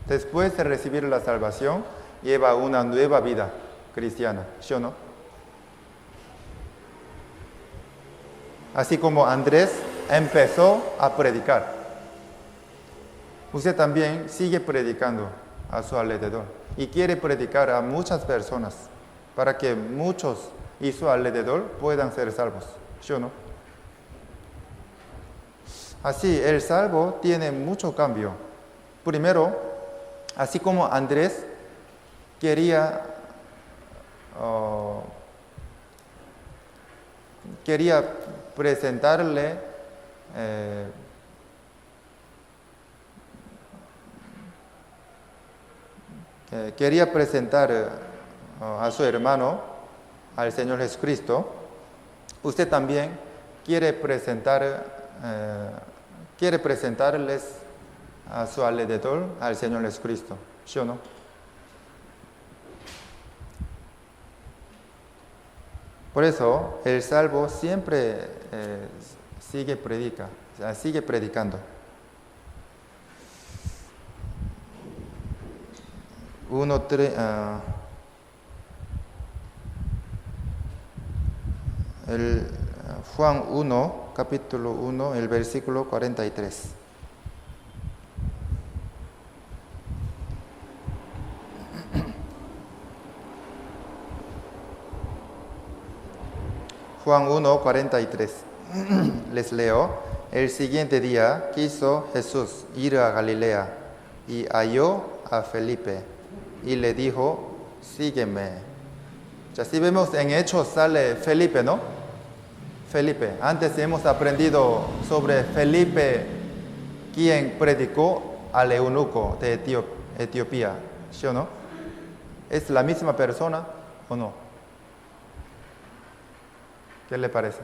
Después de recibir la salvación, lleva una nueva vida cristiana, ¿sí o no? Así como Andrés empezó a predicar. Usted también sigue predicando a su alrededor y quiere predicar a muchas personas para que muchos y su alrededor puedan ser salvos. ¿Sí o no? Así, el salvo tiene mucho cambio. Primero, así como Andrés quería presentarle a su hermano, al Señor Jesucristo, usted también quiere presentarles a su alrededor al Señor Jesucristo, ¿sí o no? Por eso, el salvo siempre sigue predicando. Juan 1, capítulo 1, el versículo 43. Juan 1, 43. Les leo. El siguiente día quiso Jesús ir a Galilea y halló a Felipe y le dijo, sígueme. Ya si vemos en Hechos sale Felipe, ¿no? Felipe. Antes hemos aprendido sobre Felipe, quien predicó al eunuco de Etiopía, ¿sí o no? ¿Es la misma persona o no? ¿Qué le parece?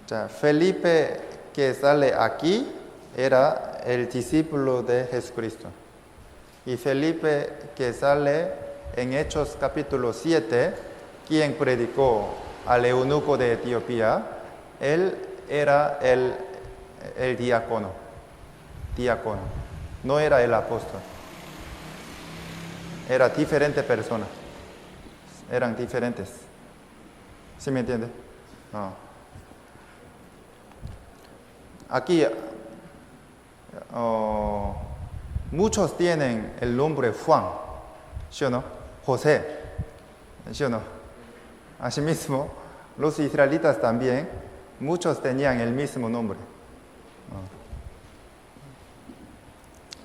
Ya, Felipe que sale aquí era el discípulo de Jesucristo. Y Felipe que sale en Hechos capítulo 7, quien predicó al eunuco de Etiopía, él era el diácono, no era el apóstol. Era diferente persona, eran diferentes. ¿Sí me entiende? No. Aquí muchos tienen el nombre Juan, ¿sí o no? José, ¿sí o no? Asimismo, los israelitas también, muchos tenían el mismo nombre.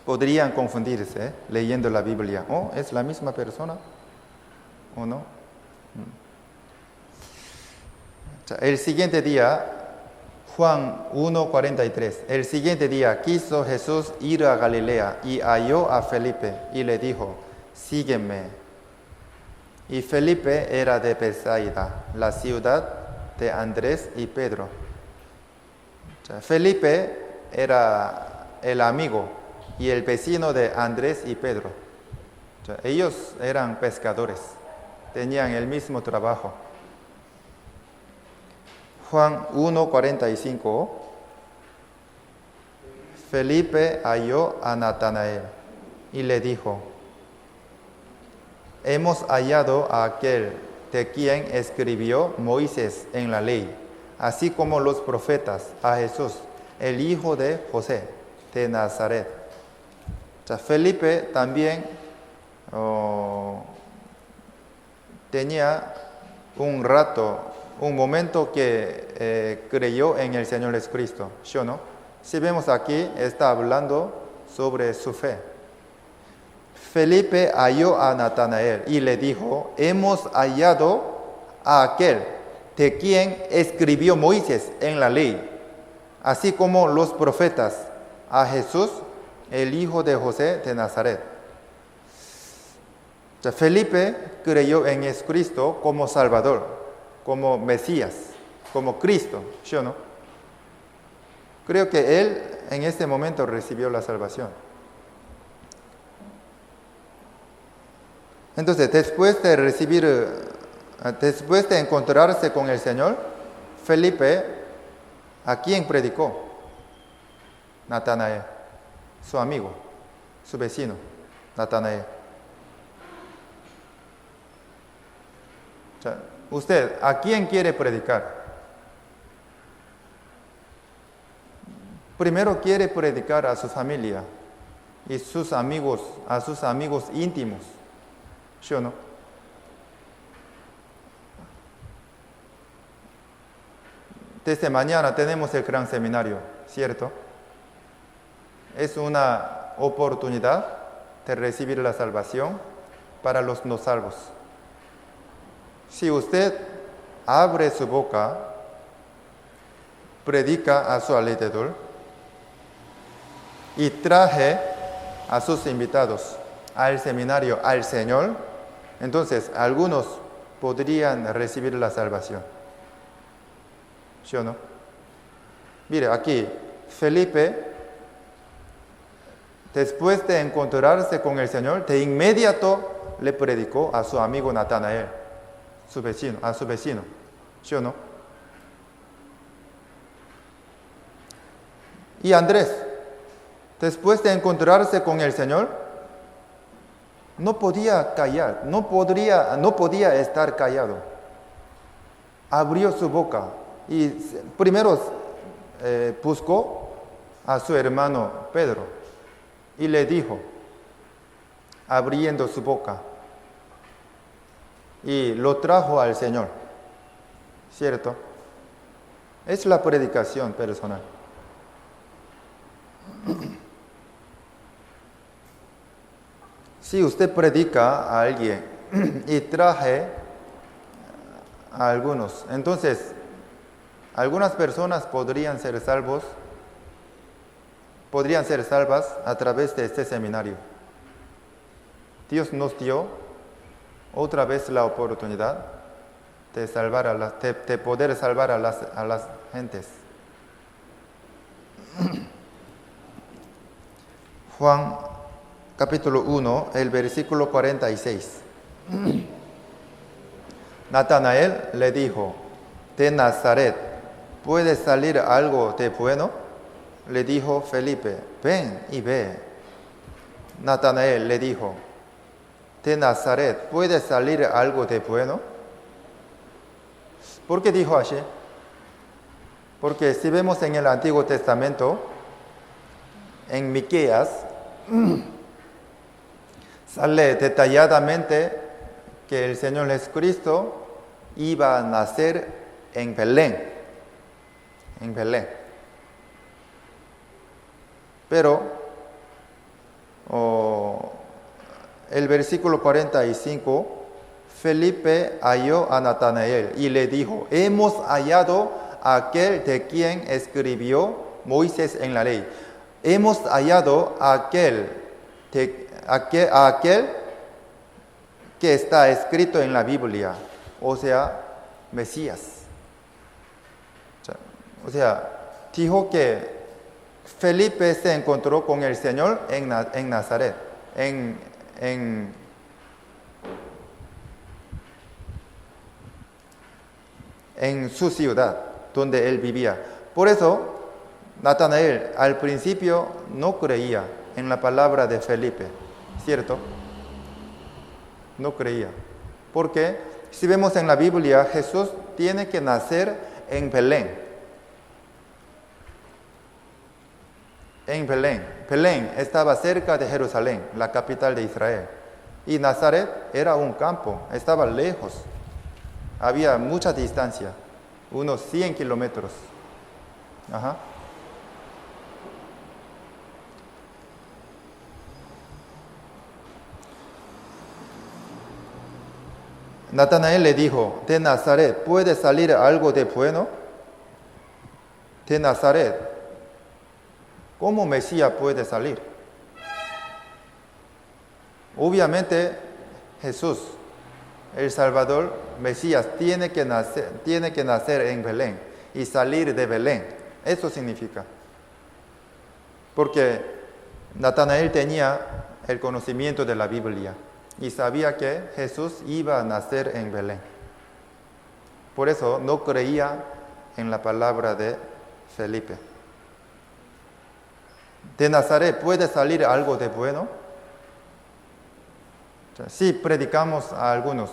Podrían confundirse leyendo la Biblia. ¿Oh, es la misma persona o no? El siguiente día, Juan 1:43, el siguiente día quiso Jesús ir a Galilea y halló a Felipe y le dijo, sígueme. Y Felipe era de Bethsaida, la ciudad de Andrés y Pedro. Felipe era el amigo y el vecino de Andrés y Pedro. Ellos eran pescadores, tenían el mismo trabajo. Juan 1:45, Felipe halló a Natanael y le dijo, hemos hallado a aquel de quien escribió Moisés en la ley, así como los profetas, a Jesús, el hijo de José, de Nazaret. Felipe también tenía un momento que creyó en el Señor Jesucristo, ¿sí o no? Si vemos aquí, está hablando sobre su fe. Felipe halló a Natanael y le dijo, hemos hallado a aquel de quien escribió Moisés en la ley, así como los profetas, a Jesús, el hijo de José de Nazaret. Felipe creyó en Jesucristo como Salvador, como Mesías, como Cristo, ¿sí o no? Creo que él en este momento recibió la salvación. Entonces, después de encontrarse con el Señor, Felipe, ¿a quién predicó? Natanael, su amigo, su vecino, Natanael. Usted, ¿a quién quiere predicar? Primero quiere predicar a su familia y sus amigos, a sus amigos íntimos. ¿Sí o no? Desde mañana tenemos el gran seminario, ¿cierto? Es una oportunidad de recibir la salvación para los no salvos. Si usted abre su boca, predica a su alrededor y traje a sus invitados al seminario, al Señor, entonces algunos podrían recibir la salvación. ¿Sí o no? Mire, aquí Felipe, después de encontrarse con el Señor, de inmediato le predicó a su amigo Natanael, a su vecino. ¿Sí o no? Y Andrés, después de encontrarse con el Señor, no podía callar, no podía estar callado. Abrió su boca y primero buscó a su hermano Pedro y le dijo, abriendo su boca, y lo trajo al Señor, ¿cierto? Es la predicación personal. Si usted predica a alguien y traje a algunos, entonces algunas personas podrían ser salvas a través de este seminario. Dios nos dio otra vez la oportunidad de poder salvar a las gentes. Juan capítulo 1, el versículo 46. Natanael le dijo, de Nazaret, ¿puede salir algo de bueno? Le dijo Felipe, ven y ve. Natanael le dijo, de Nazaret, ¿puede salir algo de bueno? ¿Por qué dijo así? Porque si vemos en el Antiguo Testamento, en Miqueas, sale detalladamente que el Señor Jesucristo iba a nacer en Belén. Pero el versículo 45, Felipe halló a Natanael y le dijo, hemos hallado a aquel de quien escribió Moisés en la ley. Hemos hallado a aquel que está escrito en la Biblia, o sea, Mesías. O sea, dijo que Felipe se encontró con el Señor en Nazaret, en su ciudad, donde él vivía. Por eso, Natanael al principio no creía en la palabra de Felipe, ¿cierto? No creía. Porque si vemos en la Biblia, Jesús tiene que nacer en Belén. En Belén. Belén estaba cerca de Jerusalén, la capital de Israel. Y Nazaret era un campo, estaba lejos. Había mucha distancia, unos 100 kilómetros. Ajá. Natanael le dijo, de Nazaret, ¿puede salir algo de bueno? De Nazaret, ¿cómo Mesías puede salir? Obviamente, Jesús, el Salvador, Mesías, tiene que nacer en Belén y salir de Belén. Eso significa. Porque Natanael tenía el conocimiento de la Biblia y sabía que Jesús iba a nacer en Belén. Por eso no creía en la palabra de Felipe. ¿De Nazaret puede salir algo de bueno? Si predicamos a algunos,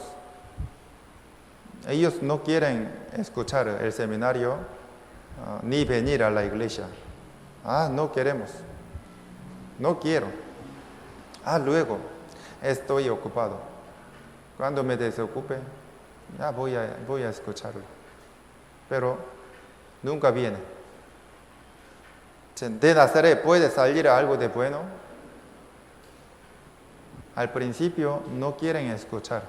ellos no quieren escuchar el seminario ni venir a la iglesia. No queremos. No quiero. Luego, estoy ocupado. Cuando me desocupe, ya voy a escucharlo. Pero nunca viene. De Nazaret puede salir algo de bueno. Al principio no quieren escuchar.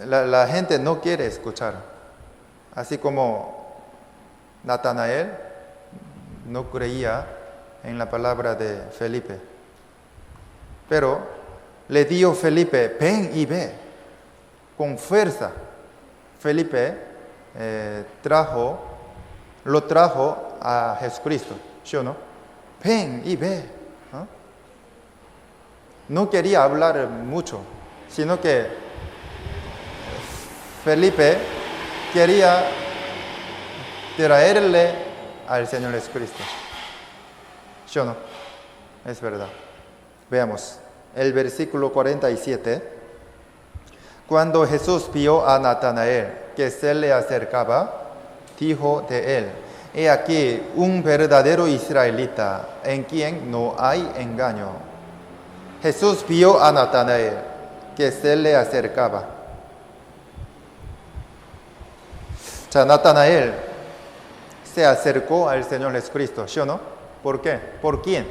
La gente no quiere escuchar. Así como Natanael no creía en la palabra de Felipe. Pero le dijo Felipe, ven y ve. Con fuerza. Felipe lo trajo a Jesucristo. ¿Sí o no? Ven y ve. No quería hablar mucho, sino que Felipe quería traerle al Señor Jesucristo. ¿Sí o no? Es verdad. Veamos el versículo 47. Cuando Jesús vio a Natanael que se le acercaba, dijo de él, he aquí un verdadero israelita en quien no hay engaño. Jesús vio a Natanael que se le acercaba. Natanael se acercó al Señor Jesucristo, ¿sí o no? ¿Por qué? ¿Por quién?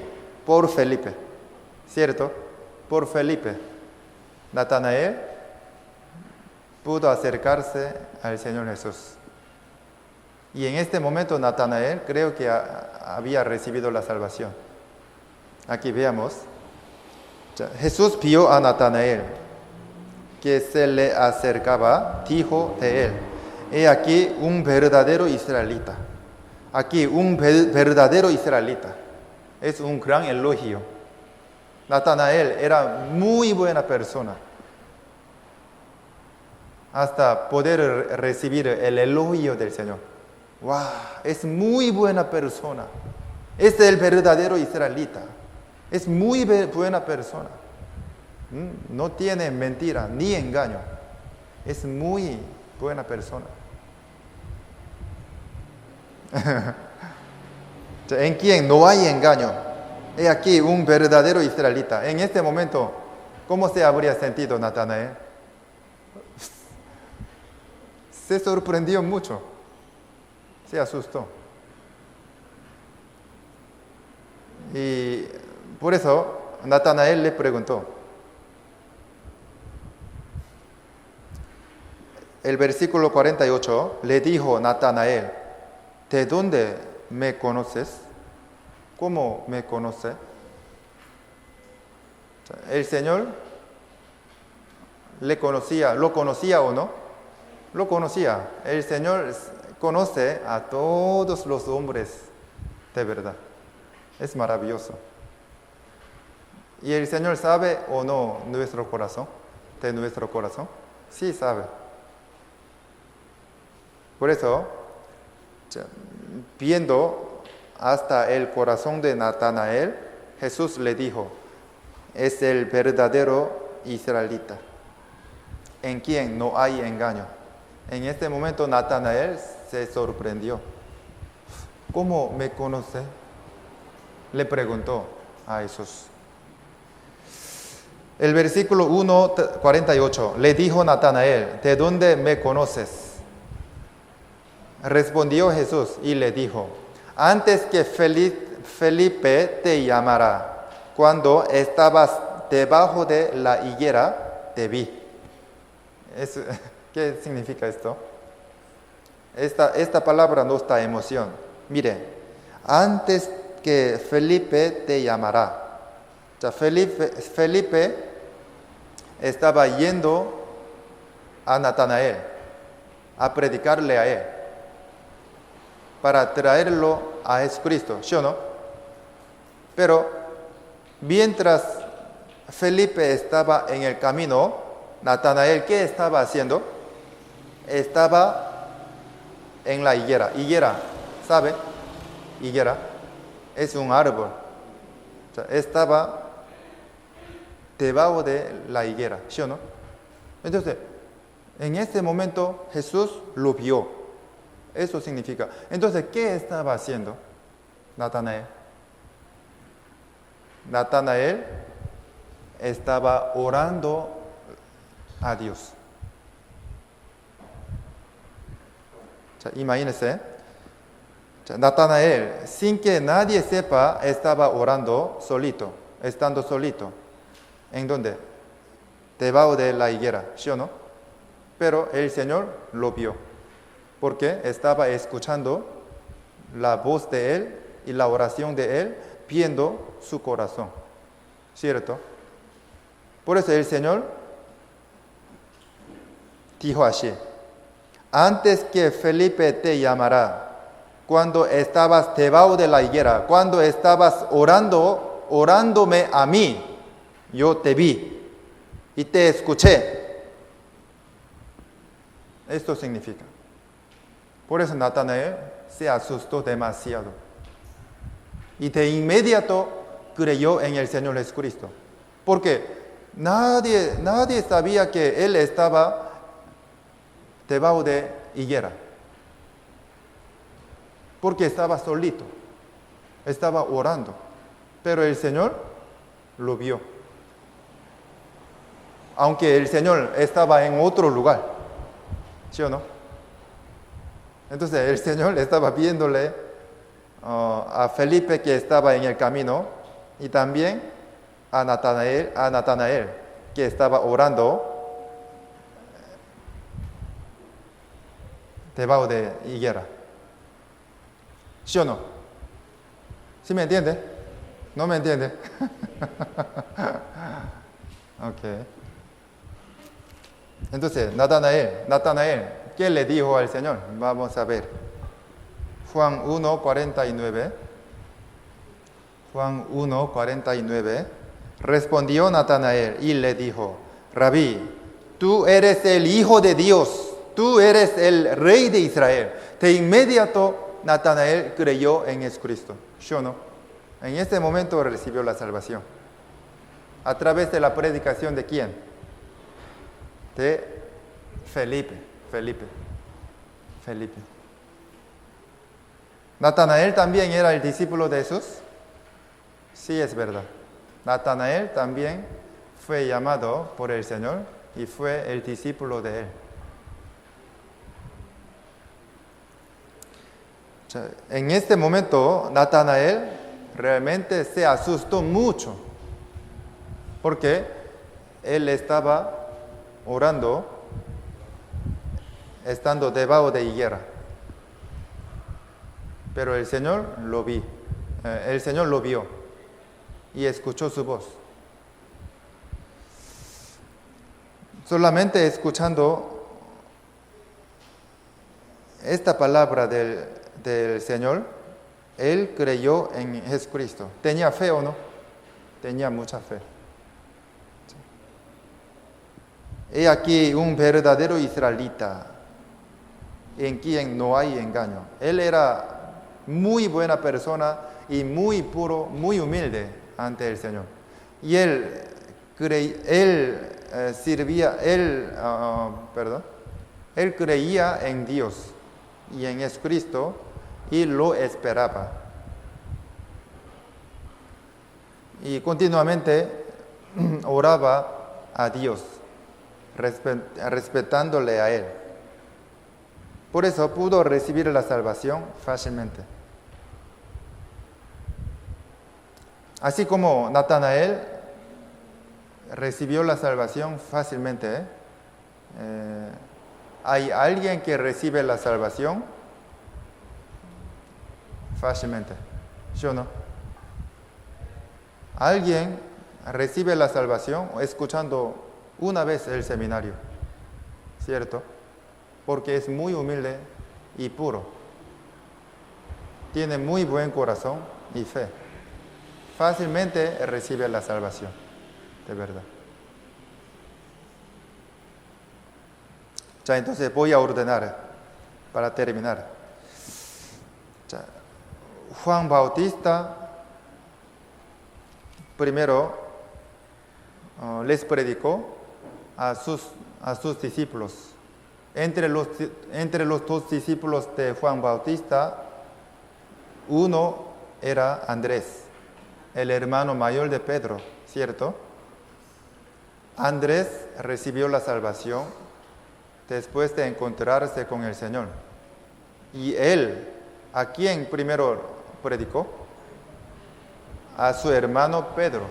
Por Felipe, ¿cierto? Por Felipe. Natanael pudo acercarse al Señor Jesús. Y en este momento Natanael creo que había recibido la salvación. Aquí veamos. Jesús vio a Natanael que se le acercaba, dijo de él, he aquí un verdadero israelita. Aquí un verdadero israelita. Es un gran elogio. Natanael era muy buena persona. Hasta poder recibir el elogio del Señor. ¡Wow! Es muy buena persona. Es el verdadero israelita. Es muy buena persona. No tiene mentira ni engaño. Es muy buena persona. En quien no hay engaño. He aquí un verdadero israelita. En este momento, ¿cómo se habría sentido Natanael? Se sorprendió mucho. Se asustó. Y por eso Natanael le preguntó. El versículo 48 le dijo Natanael, ¿de dónde me conoces? ¿Cómo me conoce? El Señor le conocía, ¿lo conocía o no? Lo conocía. El Señor conoce a todos los hombres de verdad. Es maravilloso. ¿Y el Señor sabe o no nuestro corazón? De nuestro corazón. Sí sabe. Por eso, viendo hasta el corazón de Natanael, Jesús le dijo, es el verdadero israelita, en quien no hay engaño. En este momento Natanael se sorprendió. ¿Cómo me conoce? Le preguntó a Jesús. El versículo 1:48, le dijo Natanael, ¿de dónde me conoces? Respondió Jesús y le dijo, antes que Felipe te llamara, cuando estabas debajo de la higuera, te vi. ¿Qué significa esto? Esta palabra nos da emoción. Mire, antes que Felipe te llamará. Felipe estaba yendo a Natanael a predicarle a él para traerlo a Jesucristo, ¿sí o no? Pero mientras Felipe estaba en el camino, Natanael, ¿qué estaba haciendo? Estaba en la higuera. Higuera, ¿sabe? Higuera es un árbol. Estaba debajo de la higuera, ¿sí o no? Entonces, en este momento Jesús lo vio. Eso significa. Entonces, ¿qué estaba haciendo Natanael? Natanael estaba orando a Dios. Imagínense, Natanael, sin que nadie sepa, estaba orando solito, estando solito. ¿En dónde? Debajo de la higuera, ¿sí o no? Pero el Señor lo vio, porque estaba escuchando la voz de Él y la oración de Él, viendo su corazón, ¿cierto? Por eso el Señor dijo así: antes que Felipe te llamara, cuando estabas debajo de la higuera, cuando estabas orándome a mí, yo te vi y te escuché. Esto significa. Por eso Natanael se asustó demasiado. Y de inmediato creyó en el Señor Jesucristo. Porque nadie sabía que él estaba debajo de higuera. Porque estaba solito. Estaba orando. Pero el Señor lo vio. Aunque el Señor estaba en otro lugar. ¿Sí o no? Entonces el Señor estaba viéndole a Felipe, que estaba en el camino, y también a Natanael, que estaba orando debajo de higuera. ¿Sí o no? ¿Sí me entiende? ¿No me entiende? Ok. Entonces, Natanael, ¿qué le dijo al Señor? Vamos a ver. Juan 1:49. Juan 1:49. Respondió Natanael y le dijo: Rabí, tú eres el Hijo de Dios, tú eres el Rey de Israel. De inmediato, Natanael creyó en Jesucristo. ¿Sí o no? En este momento recibió la salvación. ¿A través de la predicación de quién? De Felipe. ¿Natanael también era el discípulo de Jesús? Sí, es verdad. Natanael también fue llamado por el Señor y fue el discípulo de Él. En este momento, Natanael realmente se asustó mucho, porque él estaba orando, estando debajo de higuera. Pero el Señor lo vio y escuchó su voz. Solamente escuchando esta palabra del Señor, él creyó en Jesucristo. ¿Tenía fe o no? Tenía mucha fe. He aquí un verdadero israelita, en quien no hay engaño. Él era muy buena persona y muy puro, muy humilde ante el Señor. Y él creía en Dios y en Jesucristo y lo esperaba. Y continuamente oraba a Dios, respetándole a Él. Por eso pudo recibir la salvación fácilmente. Así como Natanael recibió la salvación fácilmente, ¿hay alguien que recibe la salvación fácilmente? ¿Sí o no? ¿Alguien recibe la salvación escuchando una vez el seminario? ¿Cierto? Porque es muy humilde y puro. Tiene muy buen corazón y fe. Fácilmente recibe la salvación, de verdad. Ya, entonces voy a ordenar para terminar. Ya, Juan Bautista primero les predicó a sus discípulos Entre los dos discípulos de Juan Bautista, uno era Andrés, el hermano mayor de Pedro, ¿cierto? Andrés recibió la salvación después de encontrarse con el Señor. Y él, ¿a quién primero predicó? A su hermano Pedro.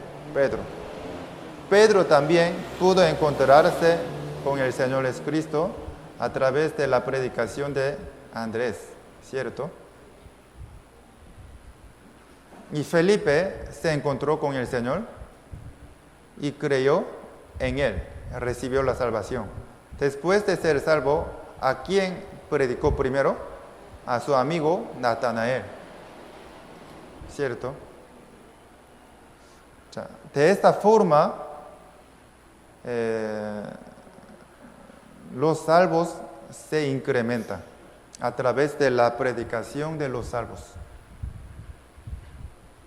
Pedro también pudo encontrarse con el Señor Jesucristo a través de la predicación de Andrés, ¿cierto? Y Felipe se encontró con el Señor y creyó en Él, recibió la salvación. Después de ser salvo, ¿a quién predicó primero? A su amigo Natanael, ¿cierto? O sea, de esta forma, los salvos se incrementan a través de la predicación de los salvos.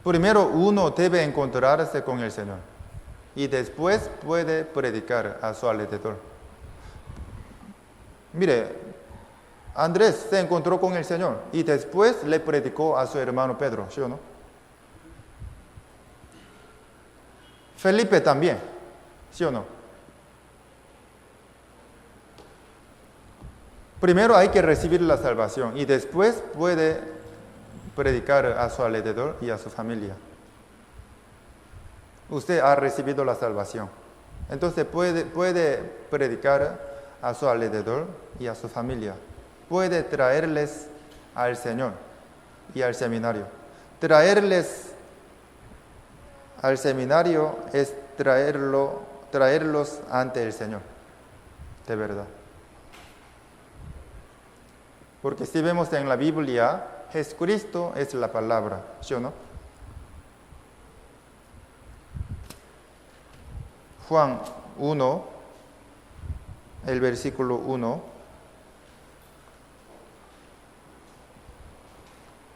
Primero uno debe encontrarse con el Señor y después puede predicar a su alrededor. Mire, Andrés se encontró con el Señor y después le predicó a su hermano Pedro, ¿sí o no? Felipe también, ¿sí o no? Primero hay que recibir la salvación y después puede predicar a su alrededor y a su familia. Usted ha recibido la salvación, entonces puede predicar a su alrededor y a su familia. Puede traerles al Señor y al seminario. Traerles al seminario es traerlos ante el Señor, de verdad. Porque si vemos en la Biblia, Jesucristo es la palabra, ¿sí o no? Juan 1, el versículo 1.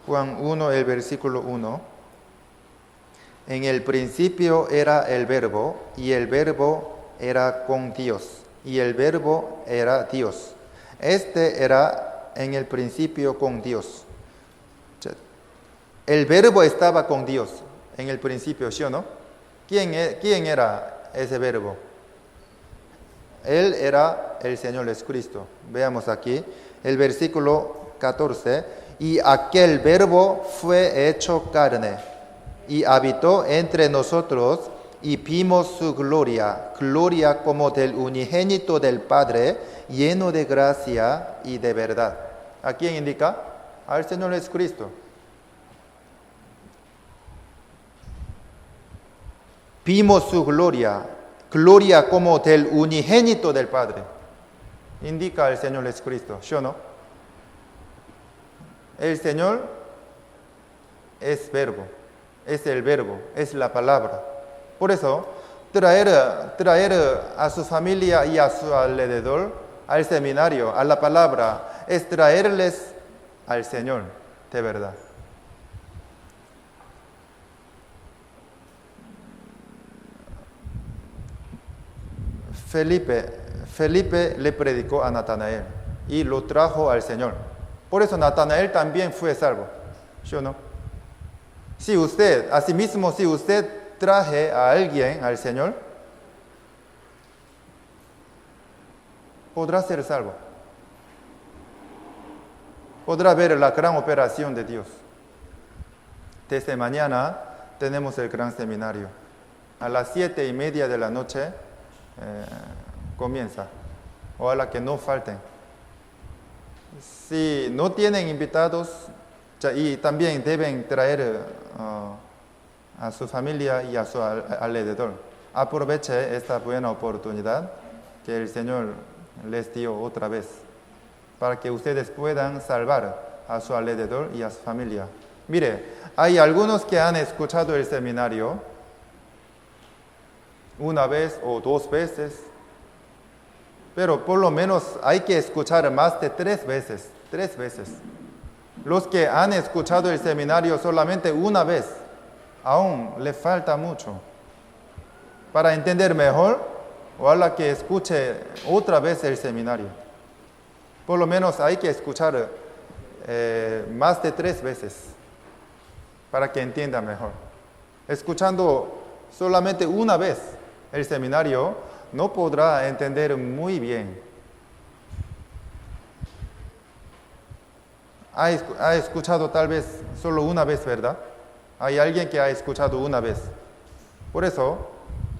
Juan 1, el versículo 1. En el principio era el Verbo, y el Verbo era con Dios, y el Verbo era Dios. Este era en el principio con Dios. El Verbo estaba con Dios en el principio, ¿sí o no? ¿Quién era ese Verbo? Él era el Señor Jesucristo. Veamos aquí el versículo 14. Y aquel Verbo fue hecho carne y habitó entre nosotros y vimos su gloria, gloria como del unigénito del Padre, lleno de gracia y de verdad. ¿A quién indica? Al Señor Jesucristo. Vimos su gloria, gloria como del unigénito del Padre. Indica al Señor Jesucristo, ¿sí o no? El Señor es verbo, es el verbo, es la palabra. Por eso, traer a su familia y a su alrededor al seminario, a la palabra, es traerles al Señor, de verdad. Felipe le predicó a Natanael y lo trajo al Señor. Por eso Natanael también fue salvo, ¿sí o no? Si usted traje a alguien al Señor, podrá ser salvo. Podrá ver la gran operación de Dios. Desde mañana tenemos el gran seminario. A las 7:30 de la noche comienza. Ojalá que no falten. Si no tienen invitados, y también deben traer a su familia y a su alrededor. Aproveche esta buena oportunidad que el Señor les dio otra vez, para que ustedes puedan salvar a su alrededor y a su familia. Mire, hay algunos que han escuchado el seminario una vez o 2 veces, pero por lo menos hay que escuchar más de 3 veces. Los que han escuchado el seminario solamente una vez, aún le falta mucho. Para entender mejor, ojalá que escuche otra vez el seminario. Por lo menos hay que escuchar más de 3 veces para que entienda mejor. Escuchando solamente una vez el seminario, no podrá entender muy bien. Ha escuchado tal vez solo una vez, ¿verdad? Hay alguien que ha escuchado una vez. Por eso,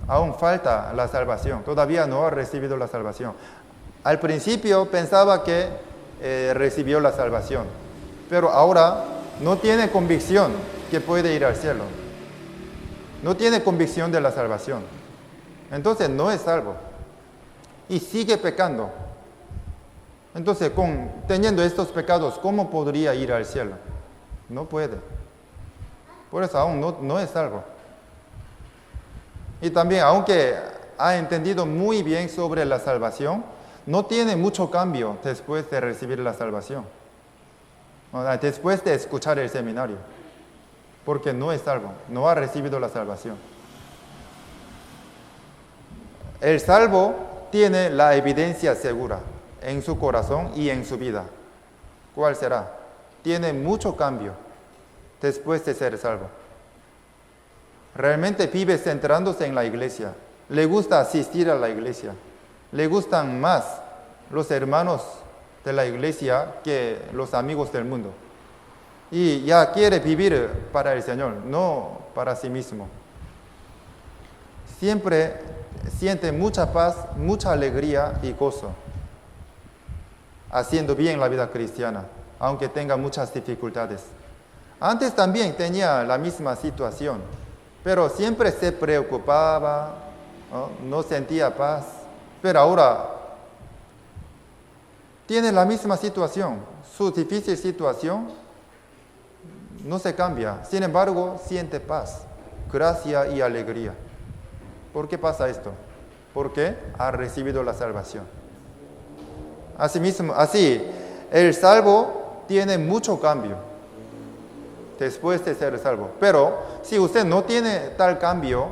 aún falta la salvación. Todavía no ha recibido la salvación. Al principio pensaba que recibió la salvación, pero ahora no tiene convicción que puede ir al cielo. No tiene convicción de la salvación. Entonces no es salvo. Y sigue pecando. Entonces, teniendo estos pecados, ¿cómo podría ir al cielo? No puede. Por eso aún no es salvo. Y también, aunque ha entendido muy bien sobre la salvación, no tiene mucho cambio después de recibir la salvación. Después de escuchar el seminario. Porque no es salvo, no ha recibido la salvación. El salvo tiene la evidencia segura en su corazón y en su vida. ¿Cuál será? Tiene mucho cambio después de ser salvo. Realmente vive centrándose en la iglesia. Le gusta asistir a la iglesia. Le gustan más los hermanos de la iglesia que los amigos del mundo. Y ya quiere vivir para el Señor, no para sí mismo. Siempre siente mucha paz, mucha alegría y gozo haciendo bien la vida cristiana, aunque tenga muchas dificultades. Antes también tenía la misma situación, pero siempre se preocupaba, no sentía paz, pero ahora tiene la misma situación, su difícil situación no se cambia, sin embargo siente paz, gracia y alegría. ¿Por qué pasa esto? Porque ha recibido la salvación. Así, el salvo tiene mucho cambio después de ser salvo. Pero si usted no tiene tal cambio,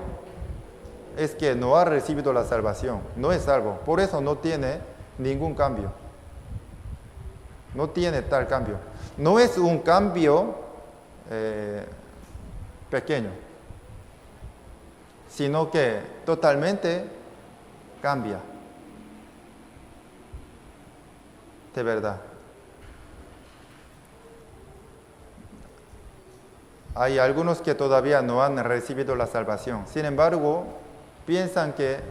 es que no ha recibido la salvación, no es salvo. Por eso no tiene ningún cambio. No tiene tal cambio. No es un cambio pequeño, sino que totalmente cambia. De verdad. Hay algunos que todavía no han recibido la salvación. Sin embargo, piensa que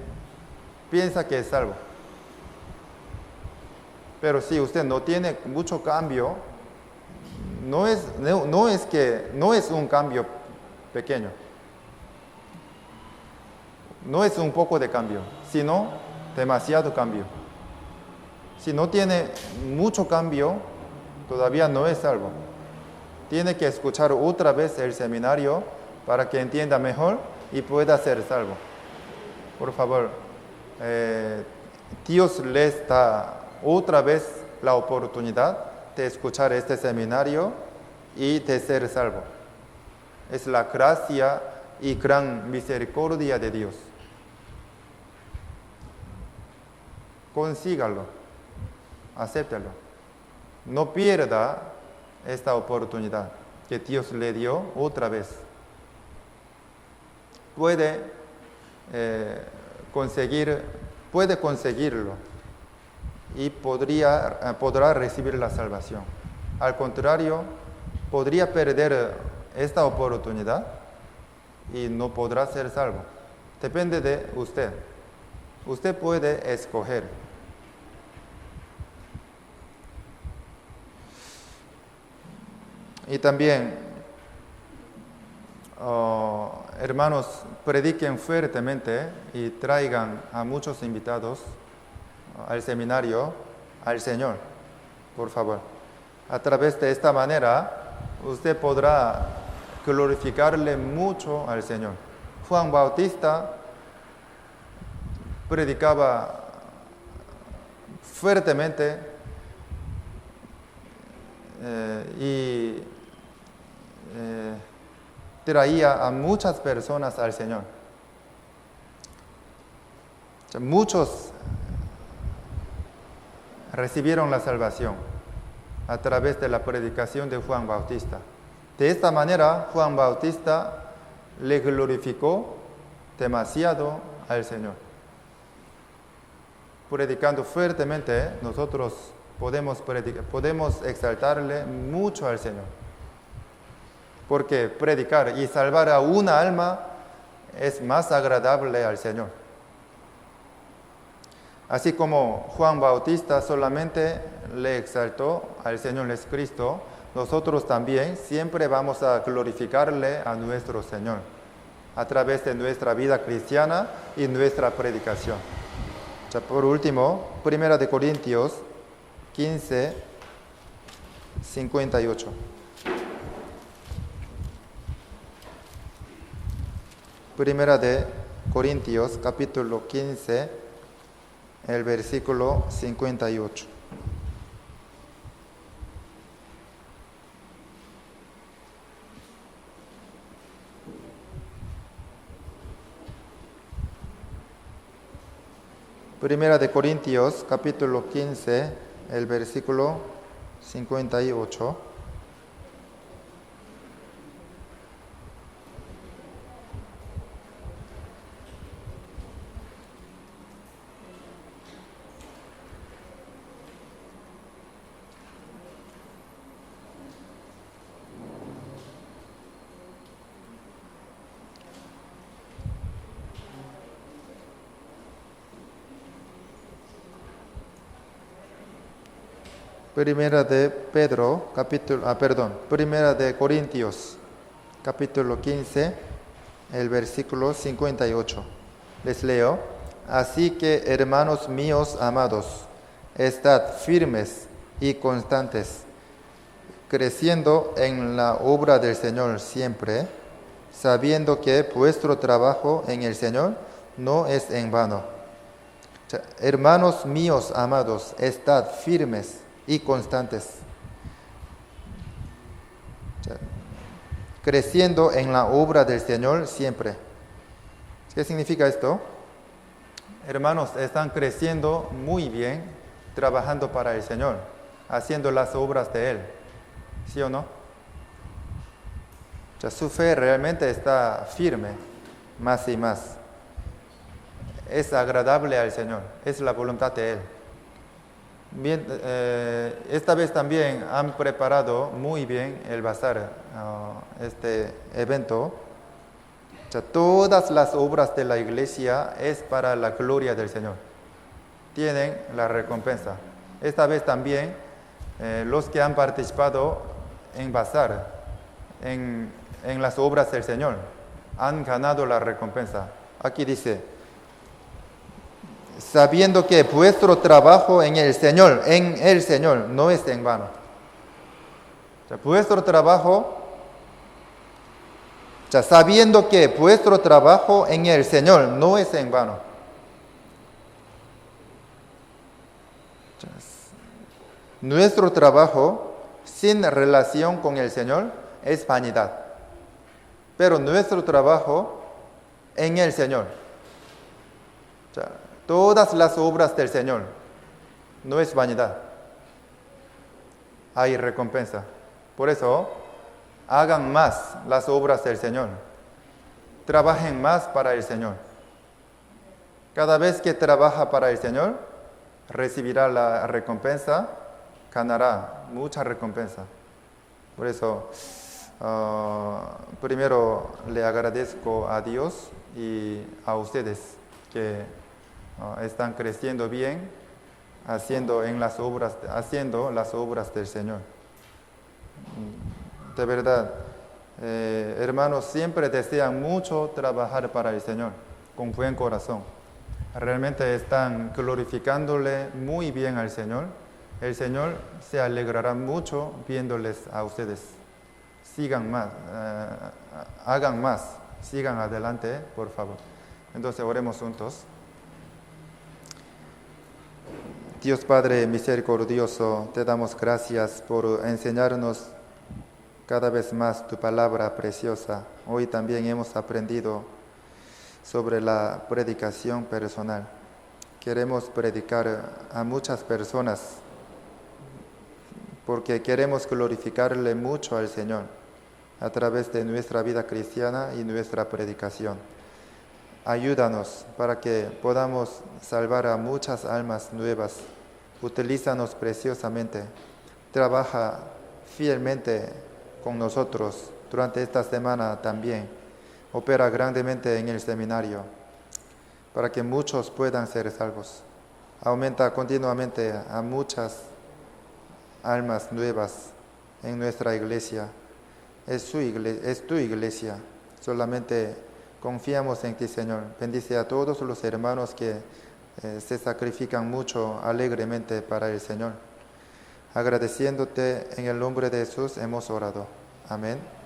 es salvo. Pero si usted no tiene mucho cambio, no es un cambio pequeño. No es un poco de cambio, sino demasiado cambio. Si no tiene mucho cambio, todavía no es salvo. Tiene que escuchar otra vez el seminario para que entienda mejor y pueda ser salvo. Por favor, Dios les da otra vez la oportunidad de escuchar este seminario y de ser salvo. Es la gracia y gran misericordia de Dios. Consígalo, acéptalo. No pierda esta oportunidad que Dios le dio otra vez. Puede conseguirlo y podrá recibir la salvación. Al contrario, podría perder esta oportunidad y no podrá ser salvo. Depende de usted. Usted puede escoger. Y también, hermanos, prediquen fuertemente y traigan a muchos invitados al seminario, al Señor, por favor. A través de esta manera, usted podrá glorificarle mucho al Señor. Juan Bautista predicaba fuertemente y traía a muchas personas al Señor. Muchos recibieron la salvación a través de la predicación de Juan Bautista. De esta manera, Juan Bautista le glorificó demasiado al Señor. Predicando fuertemente, nosotros podemos exaltarle mucho al Señor. Porque predicar y salvar a una alma es más agradable al Señor. Así como Juan Bautista solamente le exaltó al Señor Jesucristo, nosotros también siempre vamos a glorificarle a nuestro Señor a través de nuestra vida cristiana y nuestra predicación. Ya por último, 1 Corintios 15, 58. Primera de Corintios, capítulo 15, el versículo 58. Primera de Corintios, capítulo 15, el versículo 58. Primera de Corintios, capítulo 15, el versículo 58. Les leo. Así que, hermanos míos amados, estad firmes y constantes, creciendo en la obra del Señor siempre, sabiendo que vuestro trabajo en el Señor no es en vano. Hermanos míos amados, estad firmes y constantes, creciendo en la obra del Señor siempre. ¿Qué significa esto? Hermanos, están creciendo muy bien, trabajando para el Señor, haciendo las obras de Él, ¿sí o no? Su fe realmente está firme, más y más. Es agradable al Señor, es la voluntad de Él. Bien, esta vez también han preparado muy bien el bazar, este evento. Todas las obras de la iglesia es para la gloria del Señor. Tienen la recompensa. Esta vez también los que han participado en bazar, en las obras del Señor, han ganado la recompensa. Aquí dice, sabiendo que vuestro trabajo en el Señor no es en vano. Vuestro trabajo, sabiendo que vuestro trabajo en el Señor no es en vano. Nuestro trabajo sin relación con el Señor es vanidad. Pero nuestro trabajo en el Señor, todas las obras del Señor, no es vanidad. Hay recompensa. Por eso, hagan más las obras del Señor. Trabajen más para el Señor. Cada vez que trabaja para el Señor, recibirá la recompensa, ganará mucha recompensa. Por eso, primero le agradezco a Dios y a ustedes que están creciendo bien, haciendo las obras del Señor. De verdad, hermanos, siempre desean mucho trabajar para el Señor, con buen corazón. Realmente están glorificándole muy bien al Señor. El Señor se alegrará mucho viéndoles a ustedes. Sigan más, hagan más, sigan adelante, por favor. Entonces, oremos juntos. Dios Padre misericordioso, te damos gracias por enseñarnos cada vez más tu palabra preciosa. Hoy también hemos aprendido sobre la predicación personal. queremos predicar a muchas personas porque queremos glorificarle mucho al Señor a través de nuestra vida cristiana y nuestra predicación. Ayúdanos para que podamos salvar a muchas almas nuevas. Utilízanos preciosamente. Trabaja fielmente con nosotros durante esta semana también. Opera grandemente en el seminario para que muchos puedan ser salvos. Aumenta continuamente a muchas almas nuevas en nuestra iglesia. Es tu iglesia. Solamente confiamos en ti, Señor. Bendice a todos los hermanos que se sacrifican mucho alegremente para el Señor. Agradeciéndote en el nombre de Jesús hemos orado. Amén.